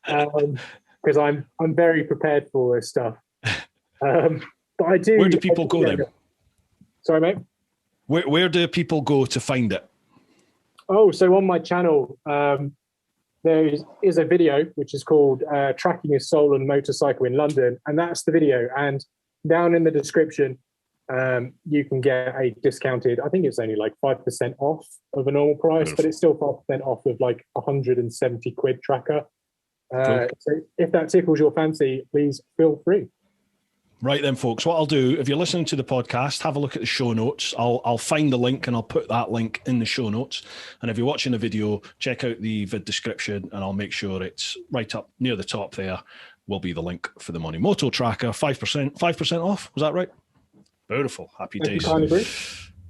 Speaker 2: because I'm very prepared for all this stuff. But I do.
Speaker 1: Where do people go then?
Speaker 2: Sorry, mate.
Speaker 1: Where do people go to find it?
Speaker 2: Oh, so on my channel, there is a video which is called "Tracking a Stolen Motorcycle in London," and that's the video. And down in the description, you can get a discounted. I think it's only like 5% off of a normal price, Beautiful. But it's still 5% off of like 170 quid tracker. Cool. So if that tickles your fancy, please feel free.
Speaker 1: Right then, folks, what I'll do, if you're listening to the podcast, have a look at the show notes. I'll find the link and I'll put that link in the show notes. And if you're watching the video, check out the vid description and I'll make sure it's right up near the top there will be the link for the Monimoto tracker. 5% off, was that right? Beautiful. Happy days.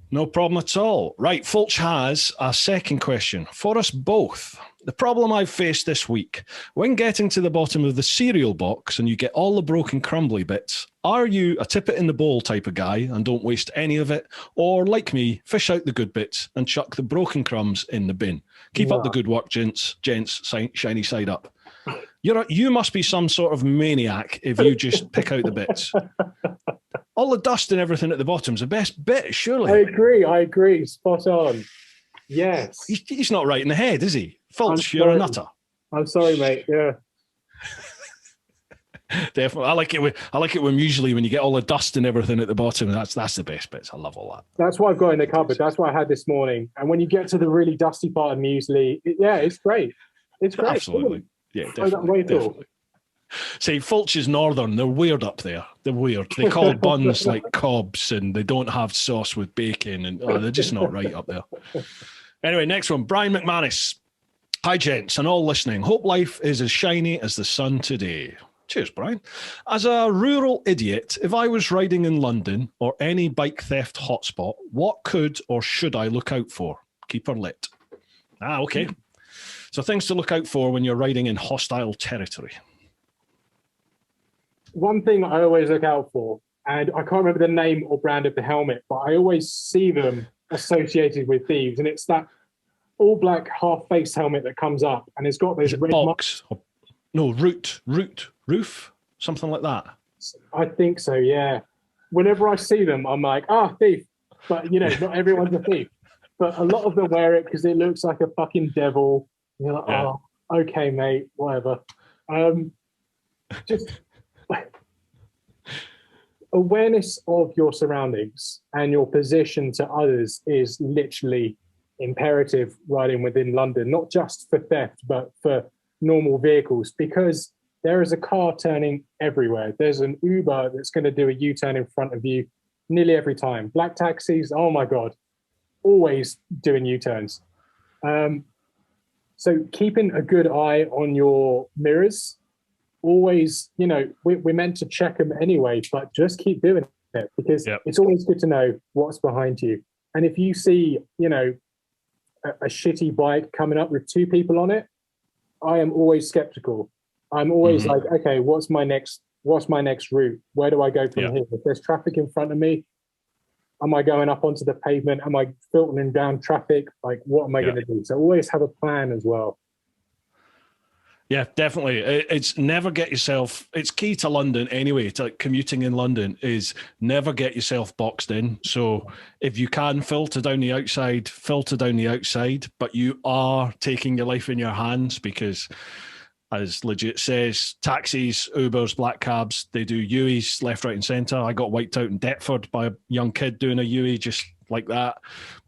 Speaker 1: No problem at all. Right, Fulch has a second question for us both. The problem I've faced this week, when getting to the bottom of the cereal box and you get all the broken crumbly bits, are you a tip it in the bowl type of guy and don't waste any of it? Or like me, fish out the good bits and chuck the broken crumbs in the bin? Keep up the good work, gents, shiny side up. You must be some sort of maniac if you just pick out the bits. All the dust and everything at the bottom's the best bit, surely.
Speaker 2: I agree. Spot on. Yes.
Speaker 1: He's not right in the head, is he? Fulch, you're a nutter.
Speaker 2: I'm sorry, mate. Yeah.
Speaker 1: Definitely. I like it when usually when you get all the dust and everything at the bottom, that's the best bits. I love all that.
Speaker 2: That's what I've got in the cupboard. That's what I had this morning. And when you get to the really dusty part of muesli, it's great. It's great.
Speaker 1: Absolutely. Yeah, definitely. See, Fulch is northern. They're weird up there. They're weird. They call buns like cobs, and they don't have sauce with bacon, and they're just not right up there. Anyway, next one. Brian McManus. Hi, gents, and all listening. Hope life is as shiny as the sun today. Cheers, Brian. As a rural idiot, if I was riding in London or any bike theft hotspot, what could or should I look out for? Keep her lit. Okay. So things to look out for when you're riding in hostile territory.
Speaker 2: One thing I always look out for, and I can't remember the name or brand of the helmet, but I always see them associated with thieves, and it's that all black half face helmet that comes up, and it's got those red
Speaker 1: box. Roof, something like that.
Speaker 2: I think so, yeah. Whenever I see them, I'm like, thief. But not everyone's a thief. But a lot of them wear it because it looks like a fucking devil. And you're like, okay, mate, whatever. Just awareness of your surroundings and your position to others is literally imperative riding within London, not just for theft, but for normal vehicles, because there is a car turning everywhere. There's an Uber that's going to do a U-turn in front of you nearly every time. Black taxis, oh my God, always doing U-turns. So keeping a good eye on your mirrors, always, we're meant to check them anyway, but just keep doing it because it's always good to know what's behind you. And if you see, a shitty bike coming up with two people on it, I am always skeptical. I'm always like, okay, what's my next route? Where do I go from here? If there's traffic in front of me, am I going up onto the pavement? Am I filtering down traffic? Like, what am I going to do? So always have a plan as well.
Speaker 1: Yeah, definitely. It's never get yourself, it's key to London anyway, to commuting in London, is never get yourself boxed in. So if you can filter down the outside, but you are taking your life in your hands because, as legit says, taxis, Ubers, black cabs, they do Uis left, right and centre. I got wiped out in Deptford by a young kid doing a Ui just like that.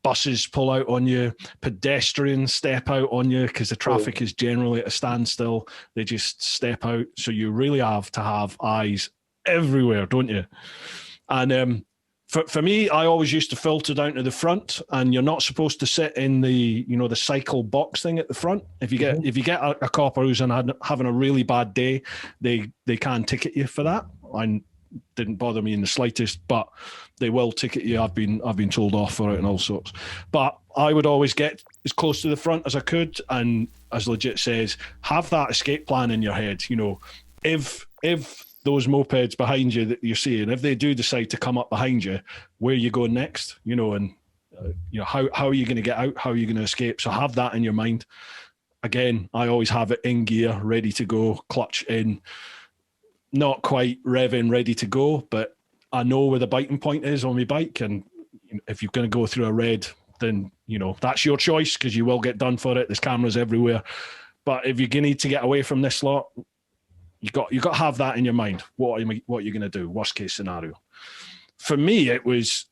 Speaker 1: Buses pull out on you, pedestrians step out on you because the traffic is generally at a standstill. They just step out. So you really have to have eyes everywhere, don't you? And for me, I always used to filter down to the front, and you're not supposed to sit in the the cycle box thing at the front. If you get a copper who's having a really bad day, they can ticket you for that. I didn't bother me in the slightest, but they will ticket you. I've been told off for it and all sorts. But I would always get as close to the front as I could, and as legit says, have that escape plan in your head. If those mopeds behind you that you're seeing, if they do decide to come up behind you, where are you going next? How are you going to get out? How are you going to escape? So have that in your mind. Again, I always have it in gear, ready to go, clutch in, not quite revving, ready to go, but I know where the biting point is on my bike. And if you're going to go through a red, then, that's your choice because you will get done for it. There's cameras everywhere. But if you need to get away from this lot, you got to have that in your mind. What are you going to do? Worst case scenario. For me, it was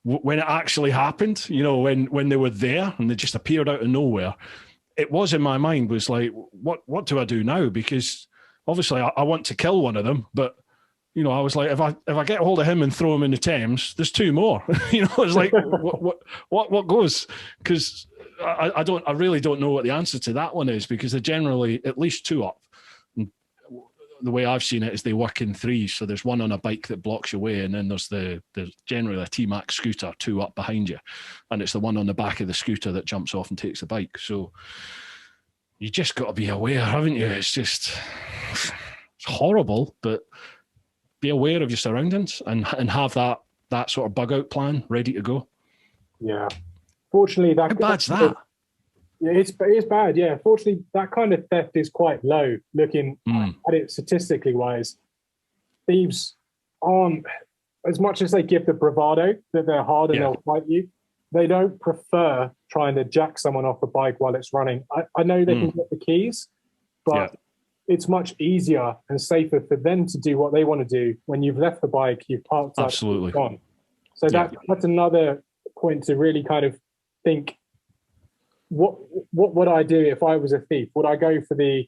Speaker 1: when it actually happened, when they were there and they just appeared out of nowhere. It was in my mind was like, what do I do now? Because obviously I want to kill one of them, but I was like, if I get a hold of him and throw him in the Thames, there's two more. It's like what goes? Because I really don't know what the answer to that one is, because they're generally at least two up. And the way I've seen it is they work in threes. So there's one on a bike that blocks your way, and then there's generally a T-Max scooter, two up behind you, and it's the one on the back of the scooter that jumps off and takes the bike. So you just got to be aware, haven't you? It's horrible, but be aware of your surroundings and have that sort of bug out plan ready to go.
Speaker 2: Yeah. Fortunately,
Speaker 1: how bad's that?
Speaker 2: Yeah, it's bad. Yeah, fortunately, that kind of theft is quite low. Looking at it statistically wise, thieves aren't, as much as they give the bravado that they're hard and they'll fight you. They don't prefer trying to jack someone off the bike while it's running. I know they can get the keys, but it's much easier and safer for them to do what they want to do when you've left the bike, you've parked up,
Speaker 1: absolutely
Speaker 2: gone. So that's another point to really kind of think. What would I do if I was a thief? Would I go for the,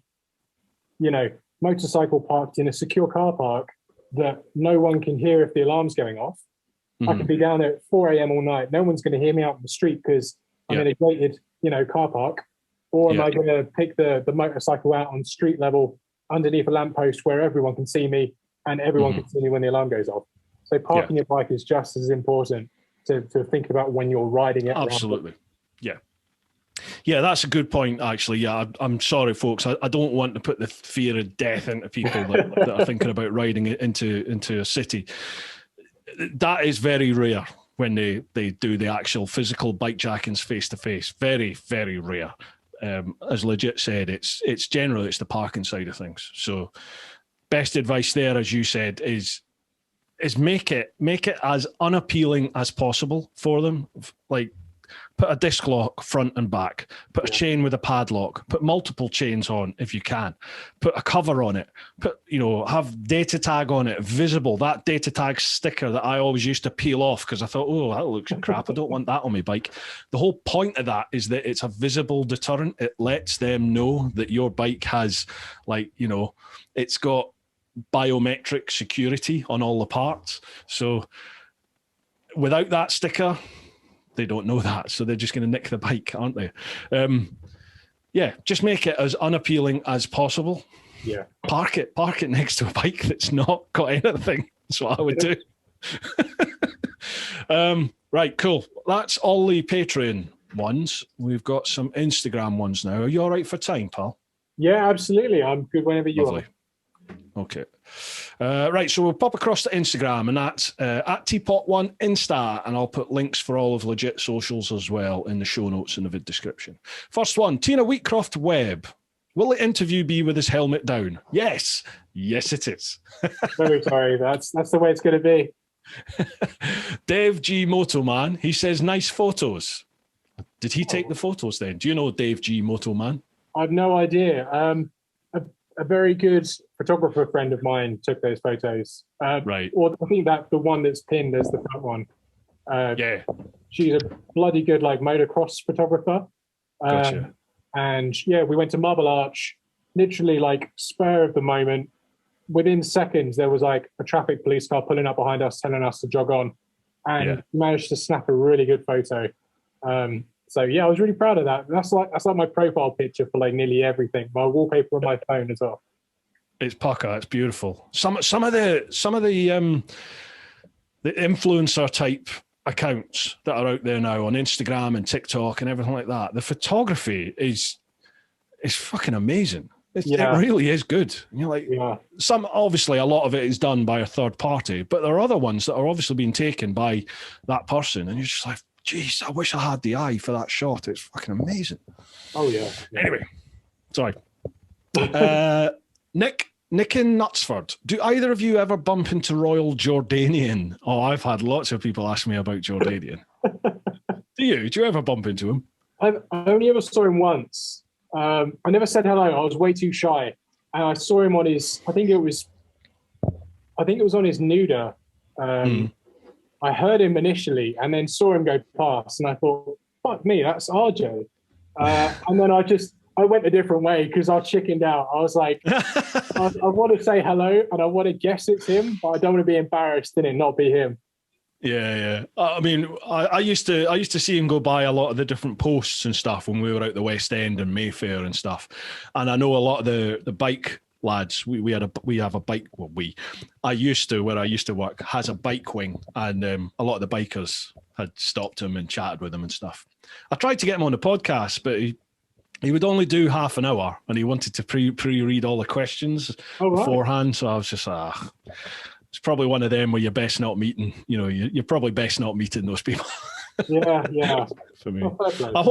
Speaker 2: motorcycle parked in a secure car park that no one can hear if the alarm's going off? I could be down there at 4 a.m. all night. No one's going to hear me out in the street because I'm in a gated, car park. Or am I going to pick the motorcycle out on street level underneath a lamppost where everyone can see me and everyone can see me when the alarm goes off? So parking your bike is just as important to think about when you're riding it.
Speaker 1: Absolutely. Yeah, that's a good point, actually. Yeah, I'm sorry, folks. I don't want to put the fear of death into people that are thinking about riding into a city. That is very rare when they do the actual physical bike jackings face to face. Very, very rare. As Legit said, it's generally the parking side of things. So, best advice there, as you said, is make it as unappealing as possible for them. Like, put a disc lock front and back, put a chain with a padlock, put multiple chains on if you can, put a cover on it, have data tag on it, visible, that data tag sticker that I always used to peel off because I thought, oh, that looks crap, I don't want that on my bike. The whole point of that is that it's a visible deterrent. It lets them know that your bike has, it's got biometric security on all the parts. So without that sticker, they don't know that, so they're just going to nick the bike, aren't they? Just make it as unappealing as possible.
Speaker 2: Yeah,
Speaker 1: park it next to a bike that's not got anything. That's what I would do. Right, cool. That's all the Patreon ones. We've got some Instagram ones now. Are you all right for time, pal?
Speaker 2: Yeah, absolutely. I'm good whenever you are.
Speaker 1: Okay. Right, so we'll pop across to Instagram, and that's at TeapotOne Insta, and I'll put links for all of Legit socials as well in the show notes in the vid description. First one, Tina Wheatcroft Webb. Will the interview be with his helmet down? Yes. Yes, it is.
Speaker 2: Very sorry. That's the way it's going to be.
Speaker 1: Dave G. Motoman, he says, nice photos. Did he take the photos then? Do you know Dave G. Motoman?
Speaker 2: I've no idea. A very good photographer friend of mine took those photos.
Speaker 1: Right.
Speaker 2: Or I think that the one that's pinned is the front one. She's a bloody good motocross photographer.
Speaker 1: Gotcha.
Speaker 2: And we went to Marble Arch, literally spur of the moment. Within seconds, there was a traffic police car pulling up behind us, telling us to jog on, and managed to snap a really good photo. So I was really proud of that. That's like my profile picture for nearly everything. My wallpaper on my phone as well.
Speaker 1: It's pucker. It's beautiful. Some of the influencer type accounts that are out there now on Instagram and TikTok and everything like that. The photography is fucking amazing. It really is good. Some, obviously a lot of it is done by a third party, but there are other ones that are obviously being taken by that person, and you're just like, geez, I wish I had the eye for that shot. It's fucking amazing.
Speaker 2: Oh, yeah.
Speaker 1: Anyway, sorry. Nick in Knutsford. Do either of you ever bump into Royal Jordanian? Oh, I've had lots of people ask me about Jordanian. Do you ever bump into him?
Speaker 2: I only ever saw him once. I never said hello. I was way too shy. And I saw him on his, I think it was on his Nuda. I heard him initially and then saw him go past, and I thought, fuck me, that's RJ. And then I went a different way because I chickened out. I was like, I want to say hello and I want to guess it's him, but I don't want to be embarrassed and it not be him.
Speaker 1: Yeah. I mean, I used to see him go by a lot of the different posts and stuff when we were out the West End and Mayfair and stuff. And I know a lot of the bike lads, I used to, where I used to work, has a bike wing, and a lot of the bikers had stopped him and chatted with him and stuff. I tried to get him on the podcast, but he would only do half an hour, and he wanted to pre-read all the questions beforehand. So I was just it's probably one of them where you're best not meeting. You're probably best not meeting those people.
Speaker 2: Yeah.
Speaker 1: For me, I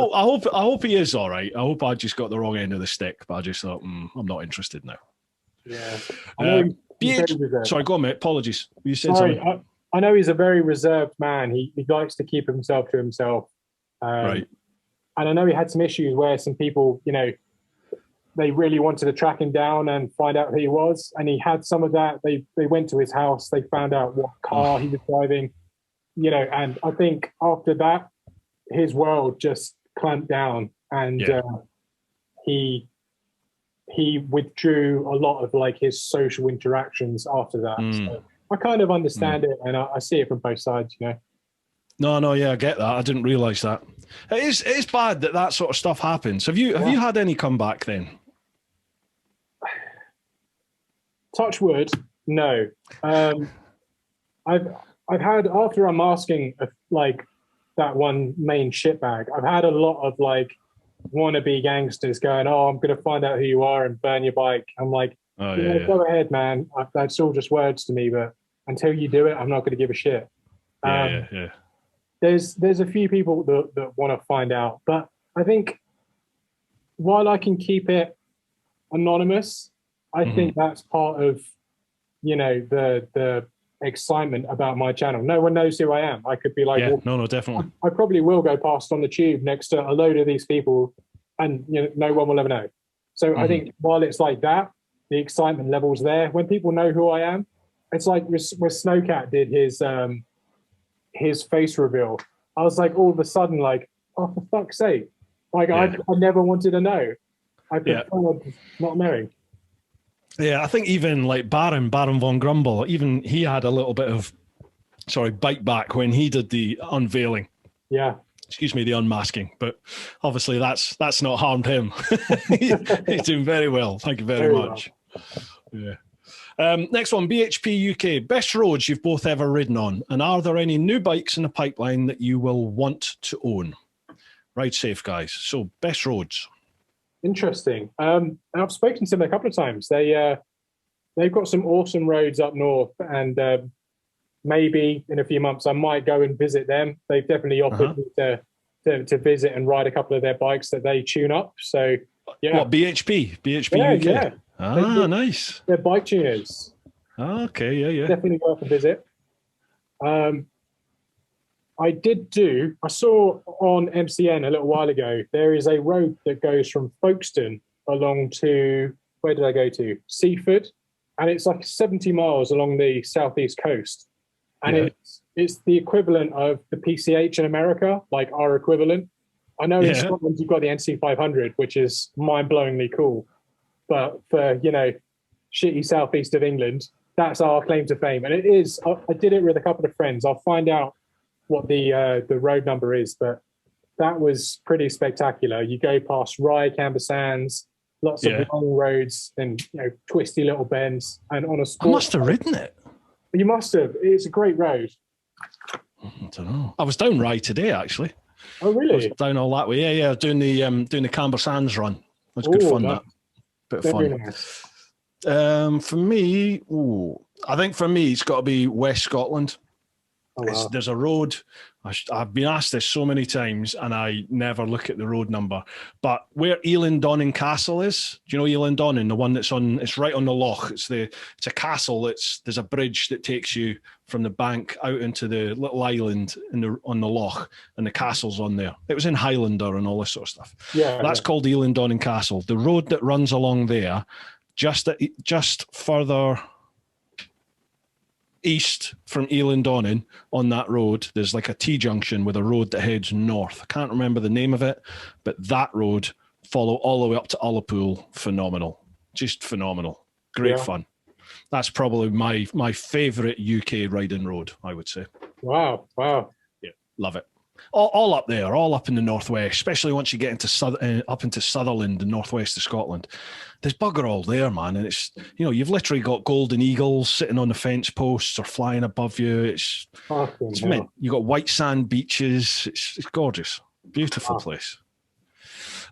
Speaker 1: hope he is all right. I hope I just got the wrong end of the stick, but I just thought I'm not interested now.
Speaker 2: Yeah, I know
Speaker 1: sorry, go on, mate. Apologies. You said
Speaker 2: sorry,
Speaker 1: something.
Speaker 2: I know he's a very reserved man. He likes to keep himself to himself.
Speaker 1: Right.
Speaker 2: And I know he had some issues where some people, they really wanted to track him down and find out who he was. And he had some of that. They went to his house. They found out what car he was driving, and I think after that, his world just clamped down, and he withdrew a lot of like his social interactions after that. So I kind of understand it, and I see it from both sides,
Speaker 1: No, yeah, I get that. I didn't realise that. It is bad that sort of stuff happens. Have you had any comeback then?
Speaker 2: Touch wood, no. I've had, after unmasking like that one main shitbag, I've had a lot of like wannabe gangsters going, "Oh, I'm going to find out who you are and burn your bike." I'm like, go ahead, man. That's all just words to me, but until you do it, I'm not going to give a shit.
Speaker 1: Yeah.
Speaker 2: There's a few people that want to find out, but I think while I can keep it anonymous, I think that's part of the excitement about my channel. No one knows who I am. I could be like,
Speaker 1: no, definitely.
Speaker 2: I probably will go past on the tube next to a load of these people, and no one will ever know. So I think while it's like that, the excitement level's there. When people know who I am, it's like where Snowcat did his face reveal. I was like, all of a sudden, like, oh, for fuck's sake! Like I never wanted to know. I prefer not knowing.
Speaker 1: Yeah, I think even like Baron von Grumble, even he had a little bit of, bite back when he did the unveiling.
Speaker 2: Yeah.
Speaker 1: Excuse me, the unmasking. But obviously that's not harmed him. He's doing very well. Thank you very much. Well. Yeah. Next one, BHP UK. Best roads you've both ever ridden on, and are there any new bikes in the pipeline that you will want to own? Ride safe, guys. So, best roads.
Speaker 2: Interesting. I've spoken to them a couple of times. They've got some awesome roads up north, and maybe in a few months I might go and visit them. They've definitely offered me to visit and ride a couple of their bikes that they tune up. So yeah.
Speaker 1: What, BHP UK?
Speaker 2: Yeah.
Speaker 1: Nice.
Speaker 2: They're bike tuners.
Speaker 1: Okay, yeah.
Speaker 2: Definitely worth a visit. I saw on MCN a little while ago, there is a road that goes from Folkestone along to, where did I go to? Seaford. And it's like 70 miles along the southeast coast. And it's the equivalent of the PCH in America, like our equivalent. I know in Scotland you've got the NC500, which is mind-blowingly cool. But for, shitty southeast of England, that's our claim to fame. And it is, I did it with a couple of friends. I'll find out what the road number is, but that was pretty spectacular. You go past Rye, Camber Sands, lots of long roads and twisty little bends, and on a sport.
Speaker 1: I must have ridden it.
Speaker 2: You must have. It's a great road.
Speaker 1: I don't know. I was down Rye today, actually.
Speaker 2: Oh, really?
Speaker 1: I was down all that way. Yeah. Doing the Camber Sands run. It was good fun. That bit of fun. Nice. For me, I think for me it's got to be West Scotland. Oh, wow. There's a road. I've been asked this so many times, and I never look at the road number. But where Elandonnan Castle is, do you know Elandonnan, the one it's right on the loch. It's a castle. There's a bridge that takes you from the bank out into the little island on the loch, and the castle's on there. It was in Highlander and all this sort of stuff. Yeah, that's called Elandonnan Castle. The road that runs along there, just further east from Elandonnan on that road, there's like a T-junction with a road that heads north. I can't remember the name of it, but that road follow all the way up to Ullapool. Phenomenal. Just phenomenal. Great fun. That's probably my favourite UK riding road, I would say.
Speaker 2: Wow.
Speaker 1: Yeah, love it. All up there, all up in the northwest, especially once you get into up into Sutherland, the northwest of Scotland. There's bugger all there, man. And it's, you've literally got golden eagles sitting on the fence posts or flying above you. It's mint. You've got white sand beaches. It's gorgeous. Beautiful place.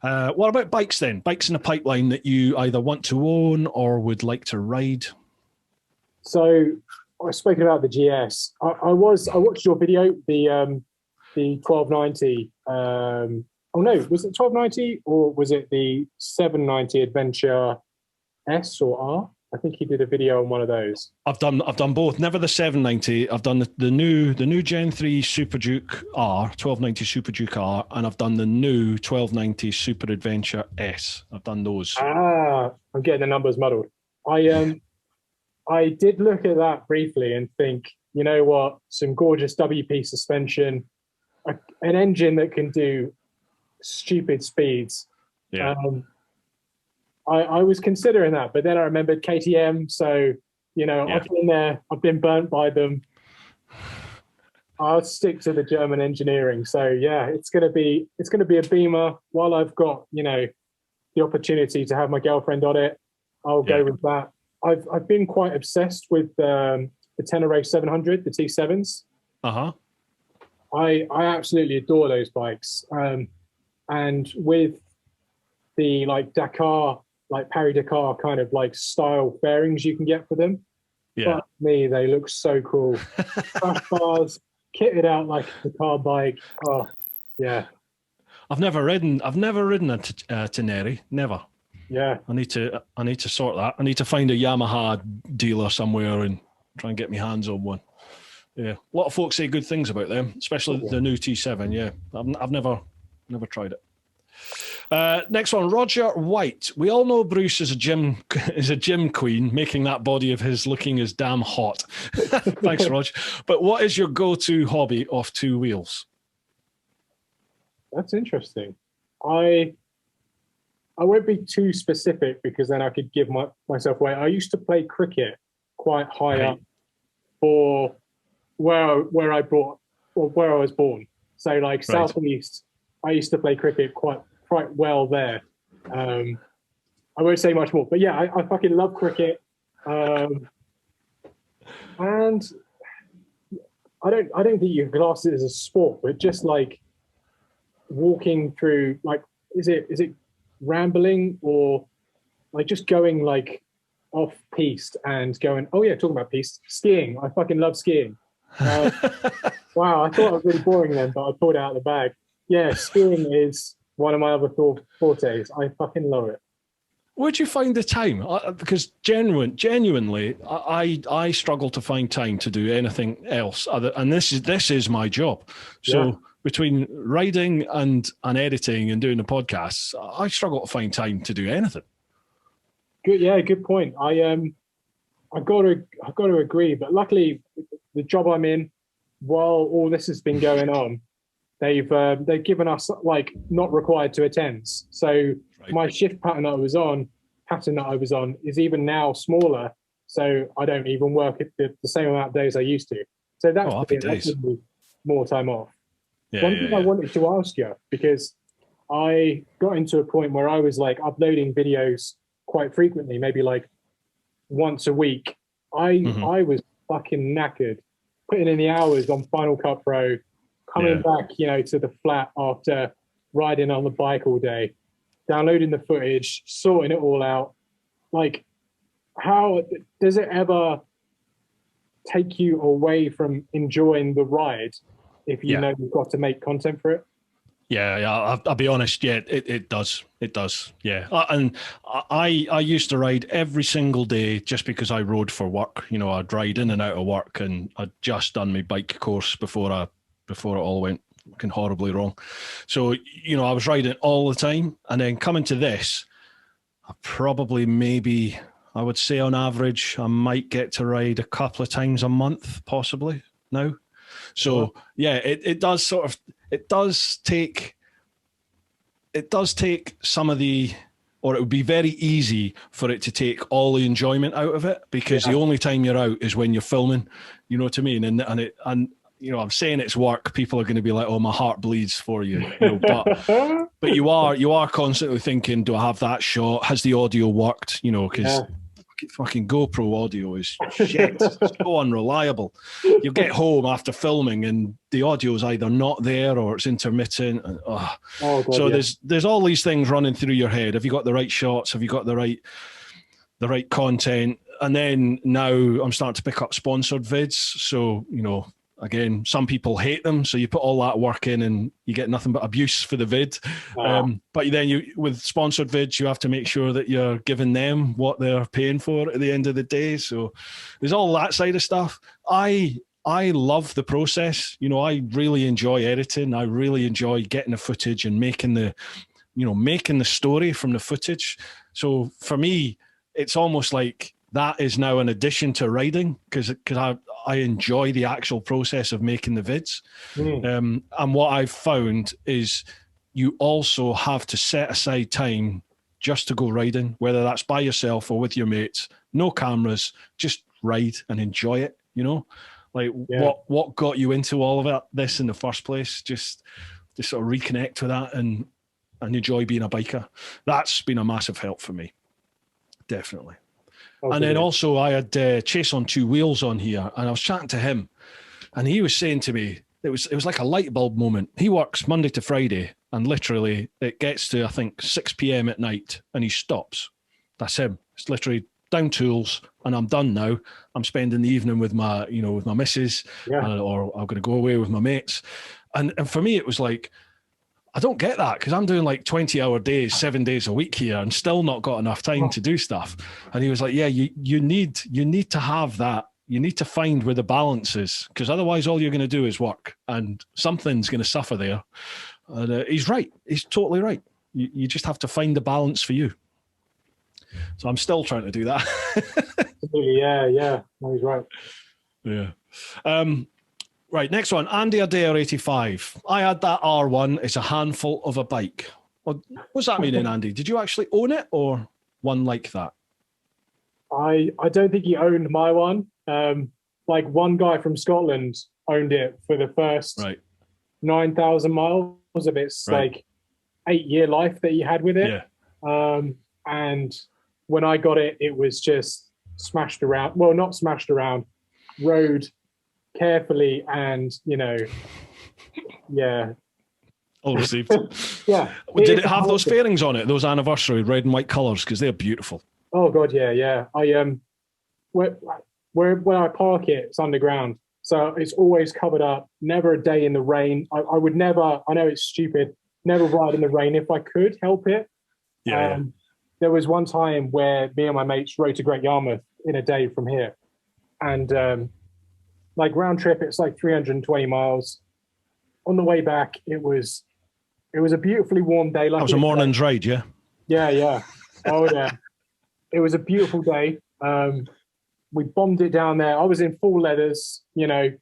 Speaker 1: What about bikes then? Bikes in the pipeline that you either want to own or would like to ride?
Speaker 2: So I was speaking about the GS. I watched your video, the the 1290. Oh no, was it 1290 or was it the 790 Adventure S or R? I think he did a video on one of those.
Speaker 1: I've done both. Never the 790. I've done the new Gen 3 Super Duke R, 1290 Super Duke R, and I've done the new 1290 Super Adventure S. I've done those.
Speaker 2: I'm getting the numbers muddled. I did look at that briefly and think, you know what, some gorgeous WP suspension, an engine that can do stupid speeds.
Speaker 1: Yeah.
Speaker 2: I was considering that, but then I remembered KTM. So, you know, yeah. I've been there. I've been burnt by them. I'll stick to the German engineering. So yeah, it's gonna be a Beamer. While I've got, you know, the opportunity to have my girlfriend on it, I'll go with that. I've been quite obsessed with the Tenere 700, the T7s. I absolutely adore those bikes. And with the like Dakar, like Paris Dakar kind of like style fairings you can get for them. Yeah. Fuck me, they look so cool. Crash bars, kitted out like a Dakar bike. Oh, yeah.
Speaker 1: I've never ridden a Tenere, never.
Speaker 2: Yeah.
Speaker 1: I need to sort that. I need to find a Yamaha dealer somewhere and try and get my hands on one. Yeah. A lot of folks say good things about them, especially the new T7. Yeah. I've never tried it. Next one, Roger White. We all know Bruce is a gym queen, making that body of his looking as damn hot. Thanks, Roger. But what is your go-to hobby off two wheels?
Speaker 2: That's interesting. I won't be too specific because then I could give myself away. I used to play cricket quite high up for where I was born. So like Southeast, I used to play cricket quite well there. I won't say much more, but yeah, I fucking love cricket. And I don't think you can class it as a sport, but just like walking through, like, is it rambling or like just going like off piste and going, oh yeah, talking about piste, skiing. I fucking love skiing. Wow, I thought I was really boring then, but I pulled it out of the bag. Yeah, skiing is one of my other fortes. I fucking love it.
Speaker 1: Where'd you find the time? Because genuinely, I struggle to find time to do anything else. And this is my job. So between writing and editing and doing the podcasts, I struggle to find time to do anything.
Speaker 2: Good, yeah, good point. I've got to agree. But luckily, the job I'm in, while all this has been going on, they've given us like not required to attend. So my shift pattern that I was on is even now smaller. So I don't even work the same amount of days I used to. So that's more time off. One thing I wanted to ask you, because I got into a point where I was like uploading videos quite frequently, maybe like once a week. I was fucking knackered, putting in the hours on Final Cut Pro, coming back, to the flat after riding on the bike all day, downloading the footage, sorting it all out. Like, how does it ever take you away from enjoying the ride if you know you've got to make content for it?
Speaker 1: Yeah, I'll be honest. Yeah, it does. It does. Yeah, and I used to ride every single day just because I rode for work. I'd ride in and out of work, and I'd just done my bike course before it all went fucking horribly wrong. So I was riding all the time, and then coming to this, I would say on average I might get to ride a couple of times a month, possibly now. So it does take some of the, or it would be very easy for it to take all the enjoyment out of it, because the only time you're out is when you're filming. You know what I mean? And I'm saying it's work. People are going to be like, "Oh, my heart bleeds for you," but you are constantly thinking, "Do I have that shot? Has the audio worked?" Because fucking GoPro audio is shit. It's so unreliable. You get home after filming and the audio is either not there or it's intermittent. And, God, there's all these things running through your head. Have you got the right shots? Have you got the right content? And then now I'm starting to pick up sponsored vids. So, Again, some people hate them, so you put all that work in and you get nothing but abuse for the vid. But then with sponsored vids, you have to make sure that you're giving them what they're paying for at the end of the day. So there's all that side of stuff. I love the process. You know, I really enjoy editing. I really enjoy getting the footage and making the story from the footage. So for me, it's almost like that is now an addition to writing because I enjoy the actual process of making the vids. And what I've found is you also have to set aside time just to go riding, whether that's by yourself or with your mates, no cameras, just ride and enjoy it, you know? Like what got you into all of this in the first place? Just to sort of reconnect with that and enjoy being a biker. That's been a massive help for me. Definitely. And then also I had Chase on Two Wheels on here, and I was chatting to him, and he was saying to me, it was like a light bulb moment. He works Monday to Friday, and literally it gets to, I think, 6 p.m. at night, and he stops. That's him. It's literally down tools, and I'm done now. I'm spending the evening with my missus, or I'm going to go away with my mates. And for me, it was like, I don't get that because I'm doing like 20-hour days, 7 days a week here and still not got enough time to do stuff. And he was like, yeah, you need to have that. You need to find where the balance is because otherwise all you're going to do is work and something's going to suffer there. And he's right. He's totally right. You just have to find the balance for you. So I'm still trying to do that.
Speaker 2: Yeah. No, he's right.
Speaker 1: Yeah. Right, next one. Andy Adair 85. I had that R1. It's a handful of a bike. What's that meaning, Andy? Did you actually own it or one like that?
Speaker 2: I don't think he owned my one. Like one guy from Scotland owned it for the first 9,000 miles of its like 8-year life that he had with it. Yeah. And when I got it, it was just smashed around. Well, not smashed around, rode carefully and,
Speaker 1: all received.
Speaker 2: Yeah.
Speaker 1: Did it have those fairings on it, those anniversary red and white colours? Because they're beautiful.
Speaker 2: Oh God, yeah. I where I park it, it's underground, so it's always covered up. Never a day in the rain. I would never. I know it's stupid. Never ride in the rain if I could help it. Yeah. There was one time where me and my mates rode to Great Yarmouth in a day from here, and like round trip, it's like 320 miles. On the way back, it was a beautifully warm day. Like
Speaker 1: that was a morning's ride, yeah?
Speaker 2: Yeah. Oh, yeah. It was a beautiful day. We bombed it down there. I was in full leathers, I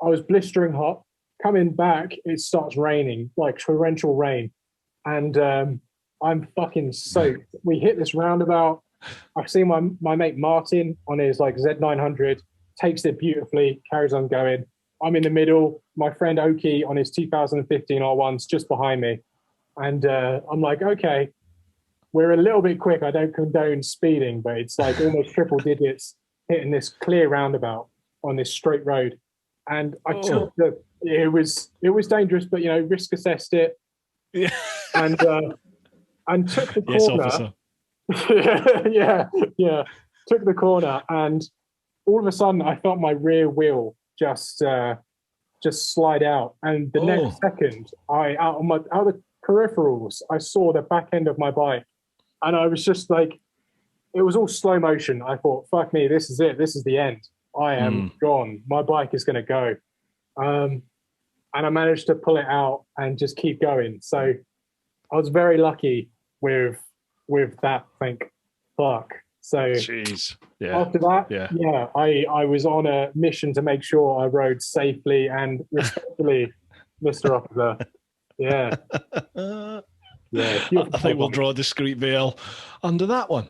Speaker 2: was blistering hot. Coming back, it starts raining, like torrential rain. And I'm fucking soaked. We hit this roundabout. I've seen my mate Martin on his like Z900, takes it beautifully, carries on going. I'm in the middle. My friend Oki on his 2015 R1's just behind me. And I'm like, okay, we're a little bit quick. I don't condone speeding, but it's like almost triple digits hitting this clear roundabout on this straight road. And I took it was dangerous, but risk assessed it. Yeah. And took the corner. Yes, yeah. Took the corner, and all of a sudden I felt my rear wheel just slide out, and the next second out of the peripherals I saw the back end of my bike, and I was just like, it was all slow motion. I thought, fuck me, this is it, this is the end. I am gone. My bike is going to go. And I managed to pull it out and just keep going. So I was very lucky with that, thank fuck. So
Speaker 1: jeez. Yeah.
Speaker 2: After that, I was on a mission to make sure I rode safely and respectfully, Mr. Officer. Yeah.
Speaker 1: I think we'll draw a discreet veil under that one.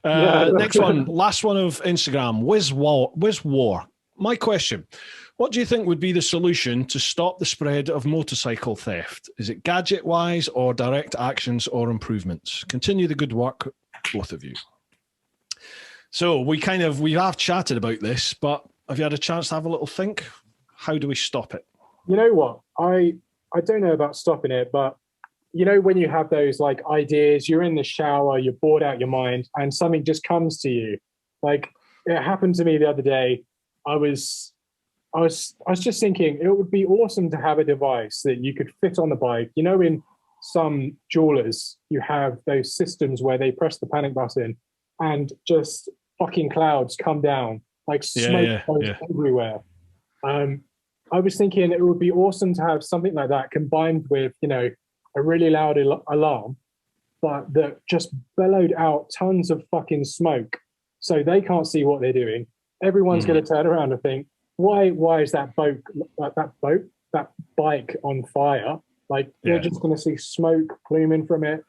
Speaker 1: Next one, last one of Instagram, Wiz War. My question, what do you think would be the solution to stop the spread of motorcycle theft? Is it gadget-wise or direct actions or improvements? Continue the good work, both of you. So we have chatted about this, but have you had a chance to have a little think? How do we stop it?
Speaker 2: You know what? I don't know about stopping it, but when you have those like ideas, you're in the shower, you're bored out your mind, and something just comes to you. Like it happened to me the other day. I was I was just thinking it would be awesome to have a device that you could fit on the bike. You know, in some jewelers, you have those systems where they press the panic button and just fucking clouds come down, like smoke goes everywhere. I was thinking it would be awesome to have something like that combined with, you know, a really loud alarm, but that just bellowed out tons of fucking smoke, so they can't see what they're doing. Everyone's going to turn around and think, why is that bike on fire? Like, you're just going to see smoke pluming from it.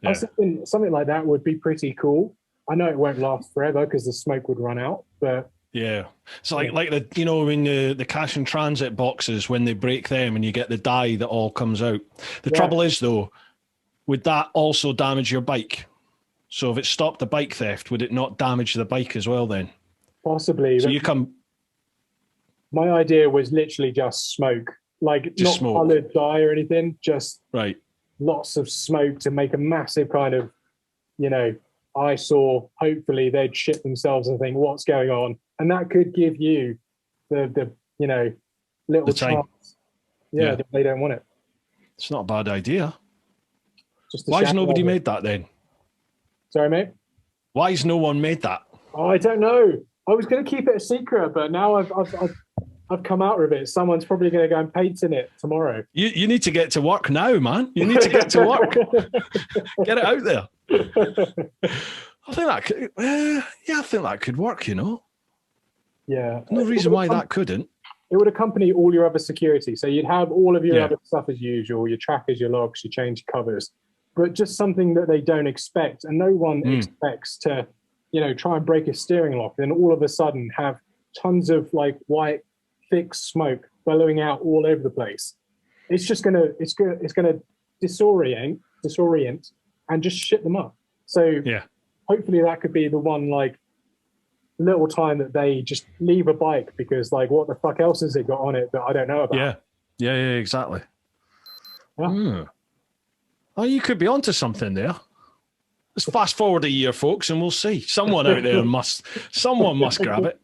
Speaker 2: I was thinking something like that would be pretty cool. I know it won't last forever because the smoke would run out, but
Speaker 1: yeah, it's like the, you know, when the cash and transit boxes, when they break them and you get the dye that all comes out. The trouble is, though, would that also damage your bike? So if it stopped the bike theft, would it not damage the bike as well then?
Speaker 2: Possibly.
Speaker 1: So you come.
Speaker 2: My idea was literally just smoke, like just not smoke. Colored dye or anything, just lots of smoke to make a massive kind of, you know, eyesore. Hopefully they'd shit themselves and think, what's going on? And that could give you the you know, little chance. Yeah, they don't want it.
Speaker 1: It's not a bad idea. Why has nobody made that then?
Speaker 2: Sorry, mate?
Speaker 1: Why has no one made that?
Speaker 2: Oh, I don't know. I was going to keep it a secret, but now I've come out with it. Someone's probably going to go and patent it tomorrow.
Speaker 1: You need to get to work now, man. You need to get to work. Get it out there. I think that could, I think that could work, you know.
Speaker 2: Yeah.
Speaker 1: No reason why that couldn't.
Speaker 2: It would accompany all your other security. So you'd have all of your other stuff as usual, your trackers, your logs, your change covers, but just something that they don't expect. And no one expects to, you know, try and break a steering lock, then all of a sudden have tons of like white, thick smoke billowing out all over the place. It's just gonna disorient and just shit them up. So hopefully that could be the one like little time that they just leave a bike, because like what the fuck else has it got on it that I don't know about?
Speaker 1: Yeah, exactly. Oh, you could be onto something there. Let's fast forward a year, folks, and we'll see. Someone out there must grab it.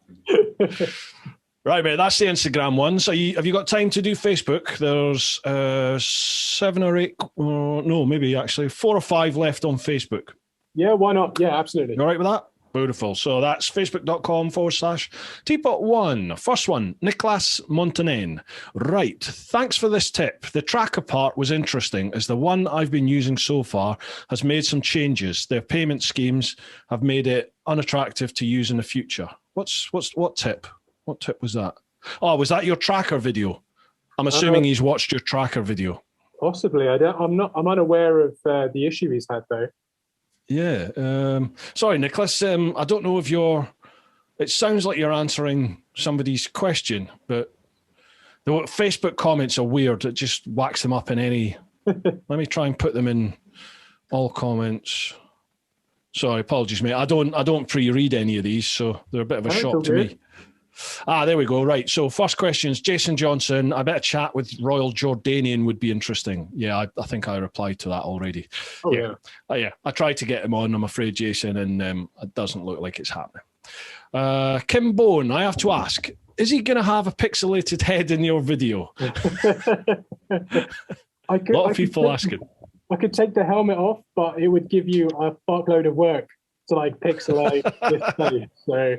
Speaker 1: Right, mate, that's the Instagram one. So have you got time to do Facebook? There's 7 or 8, no, maybe actually 4 or 5 left on Facebook.
Speaker 2: Yeah, why not? Yeah, absolutely.
Speaker 1: You all right with that? Beautiful. So that's facebook.com/TeapotOne. First one, Nicholas Montanen. Right. Thanks for this tip. The tracker part was interesting, as the one I've been using so far has made some changes. Their payment schemes have made it unattractive to use in the future. What tip? What tip was that? Oh, was that your tracker video? I'm assuming he's watched your tracker video.
Speaker 2: Possibly. I'm unaware of the issue he's had though.
Speaker 1: Yeah. Sorry, Nicholas. I don't know if it sounds like you're answering somebody's question, but the Facebook comments are weird. It just whacks them up in any. Let me try and put them in all comments. Sorry, apologies, mate. I don't pre-read any of these, so they're a bit of a shock to me. There we go. Right. So first question is Jason Johnson. I bet a chat with Royal Jordanian would be interesting. Yeah, I think I replied to that already. Oh, yeah. I tried to get him on, I'm afraid, Jason, and it doesn't look like it's happening. Kim Bone, I have to ask, is he going to have a pixelated head in your video? A lot of people asking.
Speaker 2: I could take the helmet off, but it would give you a fuckload of work to like pixelate this face. So...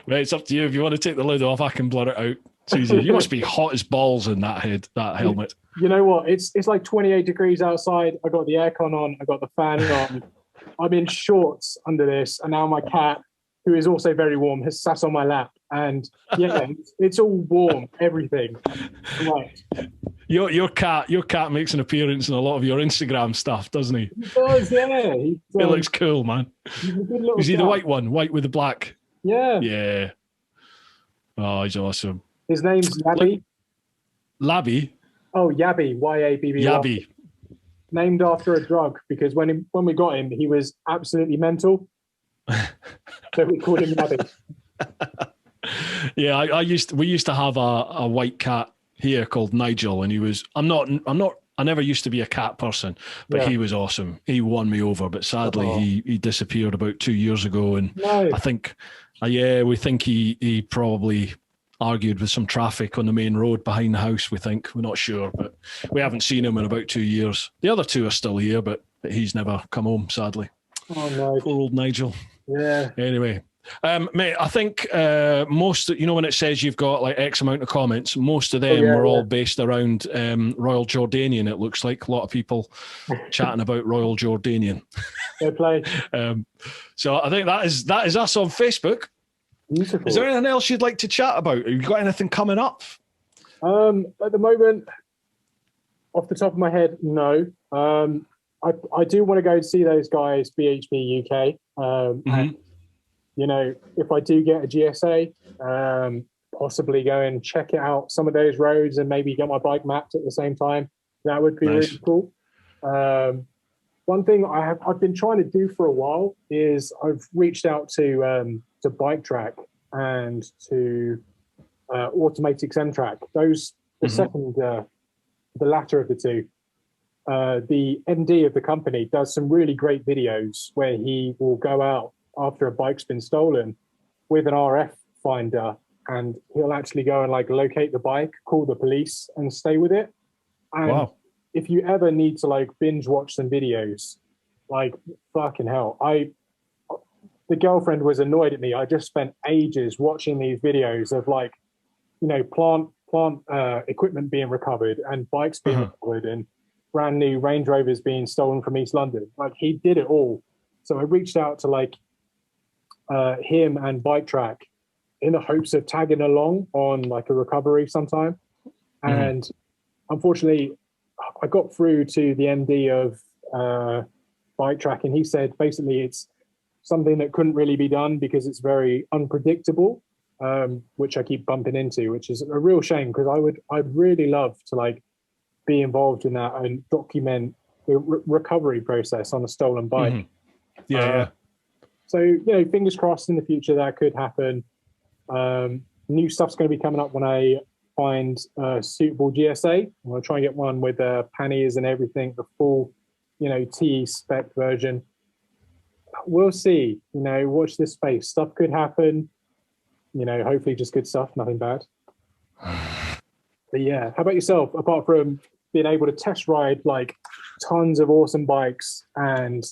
Speaker 1: Right, it's up to you. If you want to take the lid off, I can blur it out. It's easy. You must be hot as balls in that helmet.
Speaker 2: You know what? It's like 28 degrees outside. I got the aircon on. I got the fan on. I'm in shorts under this, and now my cat, who is also very warm, has sat on my lap. And yeah, it's all warm. Everything. Right.
Speaker 1: Your cat makes an appearance in a lot of your Instagram stuff, doesn't he?
Speaker 2: He does, yeah. He
Speaker 1: looks cool, man. Is he the white one? White with the black?
Speaker 2: Yeah.
Speaker 1: Yeah. Oh, he's awesome.
Speaker 2: His name's Yabby.
Speaker 1: Labby?
Speaker 2: Oh, Yabby. Y-A-B-B-Y.
Speaker 1: Yabby.
Speaker 2: Named after a drug, because when we got him, he was absolutely mental. So we called him Yabby.
Speaker 1: Yeah, we used to have a white cat here called Nigel, and he was I never used to be a cat person, but he was awesome. He won me over, but sadly he disappeared about 2 years ago, and I think we think he probably argued with some traffic on the main road behind the house, we think. We're not sure, but we haven't seen him in about 2 years. The other two are still here, but he's never come home, sadly.
Speaker 2: Oh, no.
Speaker 1: Poor old Nigel.
Speaker 2: Yeah.
Speaker 1: Anyway, mate, I think most, when it says you've got like X amount of comments, most of them were all based around Royal Jordanian. It looks like a lot of people chatting about Royal Jordanian.
Speaker 2: Fair play.
Speaker 1: So I think that is us on Facebook.
Speaker 2: Beautiful.
Speaker 1: Is there anything else you'd like to chat about? Have you got anything coming up?
Speaker 2: At the moment, off the top of my head, no. I do want to go and see those guys, BHP UK. And, if I do get a GSA, possibly go and check it out, some of those roads, and maybe get my bike mapped at the same time. That would be really cool. One thing I've been trying to do for a while is I've reached out to Bike Track and to Automatic Track. Those the latter of the two. The MD of the company does some really great videos where he will go out after a bike's been stolen with an RF finder, and he'll actually go and like locate the bike, call the police, and stay with it. And if you ever need to like binge watch some videos, like fucking hell, the girlfriend was annoyed at me. I just spent ages watching these videos of like, plant equipment being recovered and bikes being recovered and brand new Range Rovers being stolen from East London. Like, he did it all. So I reached out to like him and Bike Track in the hopes of tagging along on like a recovery sometime. And unfortunately, I got through to the MD of Bike Track, and he said basically it's something that couldn't really be done because it's very unpredictable, which I keep bumping into, which is a real shame, because I'd really love to like be involved in that and document the recovery process on a stolen bike. So, fingers crossed in the future that could happen. New stuff's going to be coming up when I find a suitable GSA. I'm going to try and get one with panniers and everything, the full, TE spec version. We'll see. Watch this space. Stuff could happen. Hopefully just good stuff, nothing bad. But yeah, how about yourself? Apart from being able to test ride like tons of awesome bikes and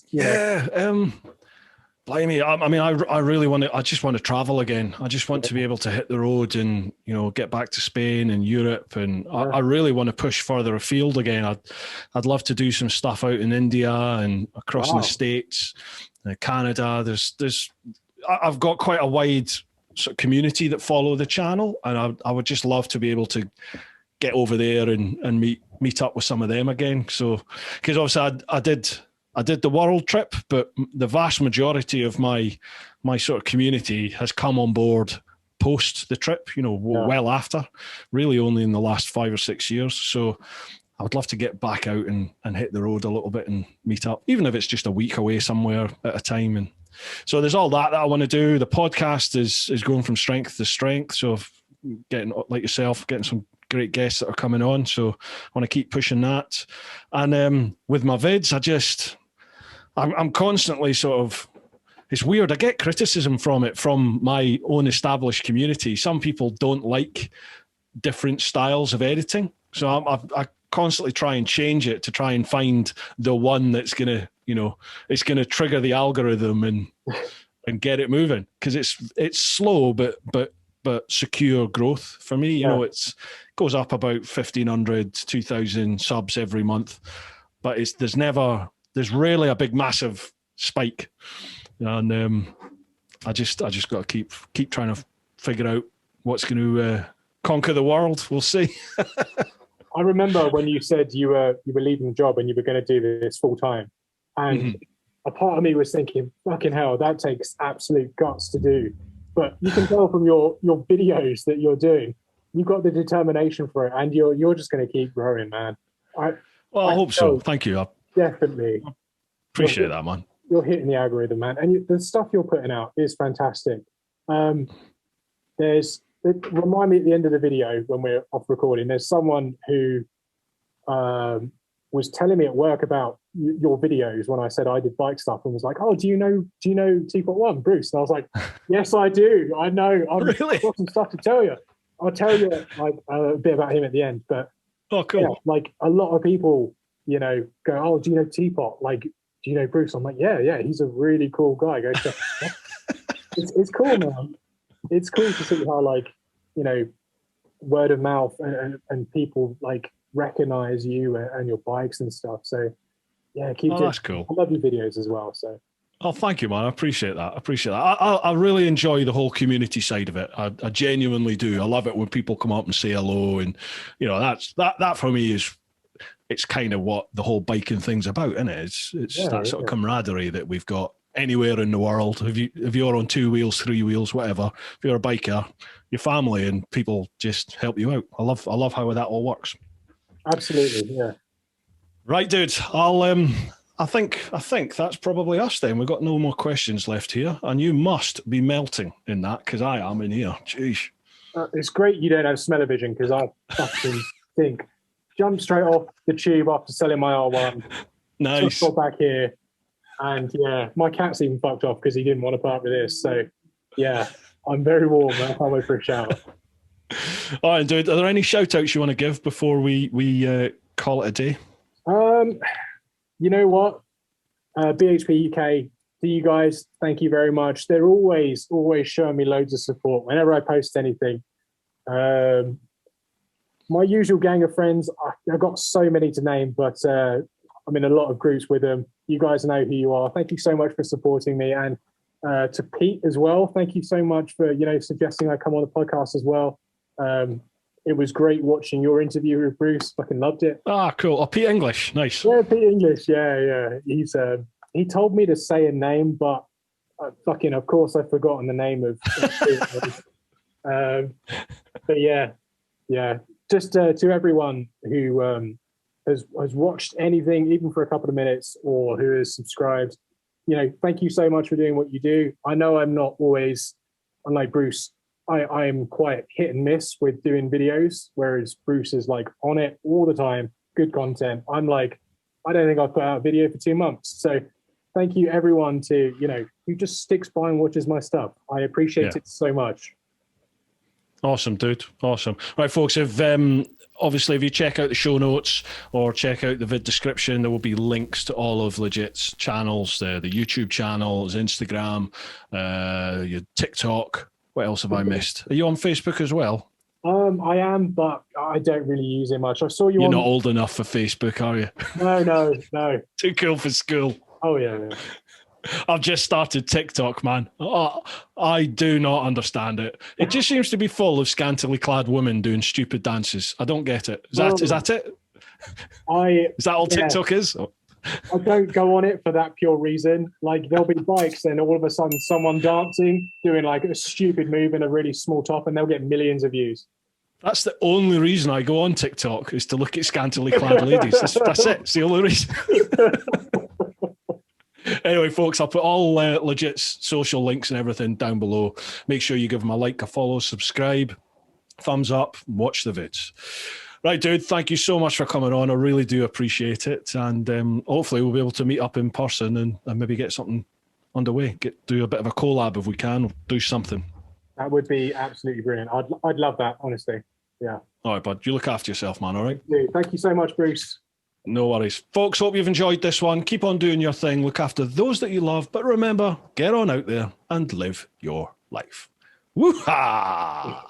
Speaker 1: blimey, I really want to. I just want to travel again. I just want to be able to hit the road and get back to Spain and Europe, and I really want to push further afield again. I'd love to do some stuff out in India and across in the States, Canada. I've got quite a wide sort of community that follow the channel, and I would just love to be able to get over there and meet up with some of them again. So, because obviously I did the world trip, but the vast majority of my sort of community has come on board post the trip, well after, really only in the last 5 or 6 years. So I would love to get back out and hit the road a little bit and meet up, even if it's just a week away somewhere at a time. And so there's all that I want to do. The podcast is going from strength to strength. So getting, like yourself, getting some great guests that are coming on. So I want to keep pushing that. And with my vids, I'm constantly sort of, it's weird. I get criticism from it from my own established community. Some people don't like different styles of editing. So I constantly try and change it to try and find the one that's going to, it's going to trigger the algorithm and get it moving. Because it's slow, but secure growth for me. It goes up about 1,500, 2,000 subs every month, but there's rarely a big massive spike, and I just got to keep trying to figure out what's going to conquer the world. We'll see.
Speaker 2: I remember when you said you were leaving the job and you were going to do this full time, and a part of me was thinking, fucking hell, that takes absolute guts to do. But you can tell from your videos that you're doing, you've got the determination for it, and you're just going to keep growing, man. I
Speaker 1: hope so. Thank you.
Speaker 2: Definitely.
Speaker 1: Appreciate that, man.
Speaker 2: You're hitting the algorithm, man. And the stuff you're putting out is fantastic. Remind me at the end of the video when we're off recording, there's someone who was telling me at work about your videos when I said I did bike stuff, and was like, oh, do you know TeapotOne, Bruce? And I was like, yes, I do. I know. I've got some stuff to tell you. I'll tell you like a bit about him at the end, but
Speaker 1: Oh, cool.
Speaker 2: yeah, like a lot of people, you know, go, "Oh, do you know Teapot? Like, do you know Bruce?" I'm like, "Yeah, he's a really cool guy." Go check him out. It's cool, man. It's cool to see how, like, you know, word of mouth and people like recognize you and your bikes and stuff. So yeah, keep doing.
Speaker 1: That's cool.
Speaker 2: I love your videos as well. So.
Speaker 1: Oh, thank you, man. I appreciate that. I really enjoy the whole community side of it. I genuinely do. I love it when people come up and say hello, and you know, that for me is, it's kind of what the whole biking thing's about, isn't it? It's that sort of camaraderie that we've got anywhere in the world. If you're on 2 wheels, 3 wheels, whatever, if you're a biker, your family and people just help you out. I love how that all works.
Speaker 2: Absolutely, yeah.
Speaker 1: Right, dude. I think that's probably us then. We've got no more questions left here, and you must be melting in that because I am in here. Jeez.
Speaker 2: It's great you don't have smell-o-vision because I fucking think. Jump straight off the tube after selling my R1.
Speaker 1: Nice.
Speaker 2: Just got back here, and yeah, my cat's even fucked off because he didn't want to part with this. So yeah, I'm very warm. I can't wait for a shower.
Speaker 1: All right, dude. Are there any shout-outs you want to give before we call it a day?
Speaker 2: You know what? BHP UK, to you guys, thank you very much. They're always showing me loads of support whenever I post anything. My usual gang of friends, I've got so many to name, but I'm in a lot of groups with them. You guys know who you are. Thank you so much for supporting me. And to Pete as well, thank you so much for, you know, suggesting I come on the podcast as well. It was great watching your interview with Bruce. Fucking loved it.
Speaker 1: Ah, cool. Oh, Pete English. Nice.
Speaker 2: Yeah, Pete English. Yeah. He told me to say a name, but fucking, of course, I've forgotten the name of. But yeah. Just to everyone who has watched anything, even for a couple of minutes, or who has subscribed, you know, thank you so much for doing what you do. I know I'm not always, unlike Bruce, I am quite hit and miss with doing videos, whereas Bruce is like on it all the time, good content. I'm like, I don't think I've put out a video for 2 months. So thank you everyone to, you know, who just sticks by and watches my stuff. I appreciate it so much.
Speaker 1: Awesome, dude. Awesome. Right, folks, if obviously if you check out the show notes or check out the vid description, there will be links to all of Legit's channels, the YouTube channel, his Instagram, your TikTok. What else have I missed? Are you on Facebook as well?
Speaker 2: I am, but I don't really use it much. I saw you.
Speaker 1: You're not old enough for Facebook, are you?
Speaker 2: No.
Speaker 1: Too cool for school.
Speaker 2: Oh, yeah.
Speaker 1: I've just started TikTok, man. Oh, I do not understand it. It just seems to be full of scantily clad women doing stupid dances. I don't get it. Is that it? Is that all TikTok is?
Speaker 2: I don't go on it for that pure reason. Like, there'll be bikes and all of a sudden someone dancing, doing like a stupid move in a really small top, and they'll get millions of views.
Speaker 1: That's the only reason I go on TikTok, is to look at scantily clad ladies. That's it. It's the only reason. Anyway, folks, I'll put all Legit's social links and everything down below. Make sure you give them a like, a follow, subscribe, thumbs up, watch the vids. Right, dude, thank you so much for coming on. I really do appreciate it. And hopefully we'll be able to meet up in person and maybe get something underway. Do a bit of a collab if we can, do something.
Speaker 2: That would be absolutely brilliant. I'd love that, honestly. Yeah.
Speaker 1: All right, bud. You look after yourself, man, all right?
Speaker 2: Thank you so much, Bruce.
Speaker 1: No worries. Folks, hope you've enjoyed this one. Keep on doing your thing. Look after those that you love. But remember, get on out there and live your life. Woo-ha!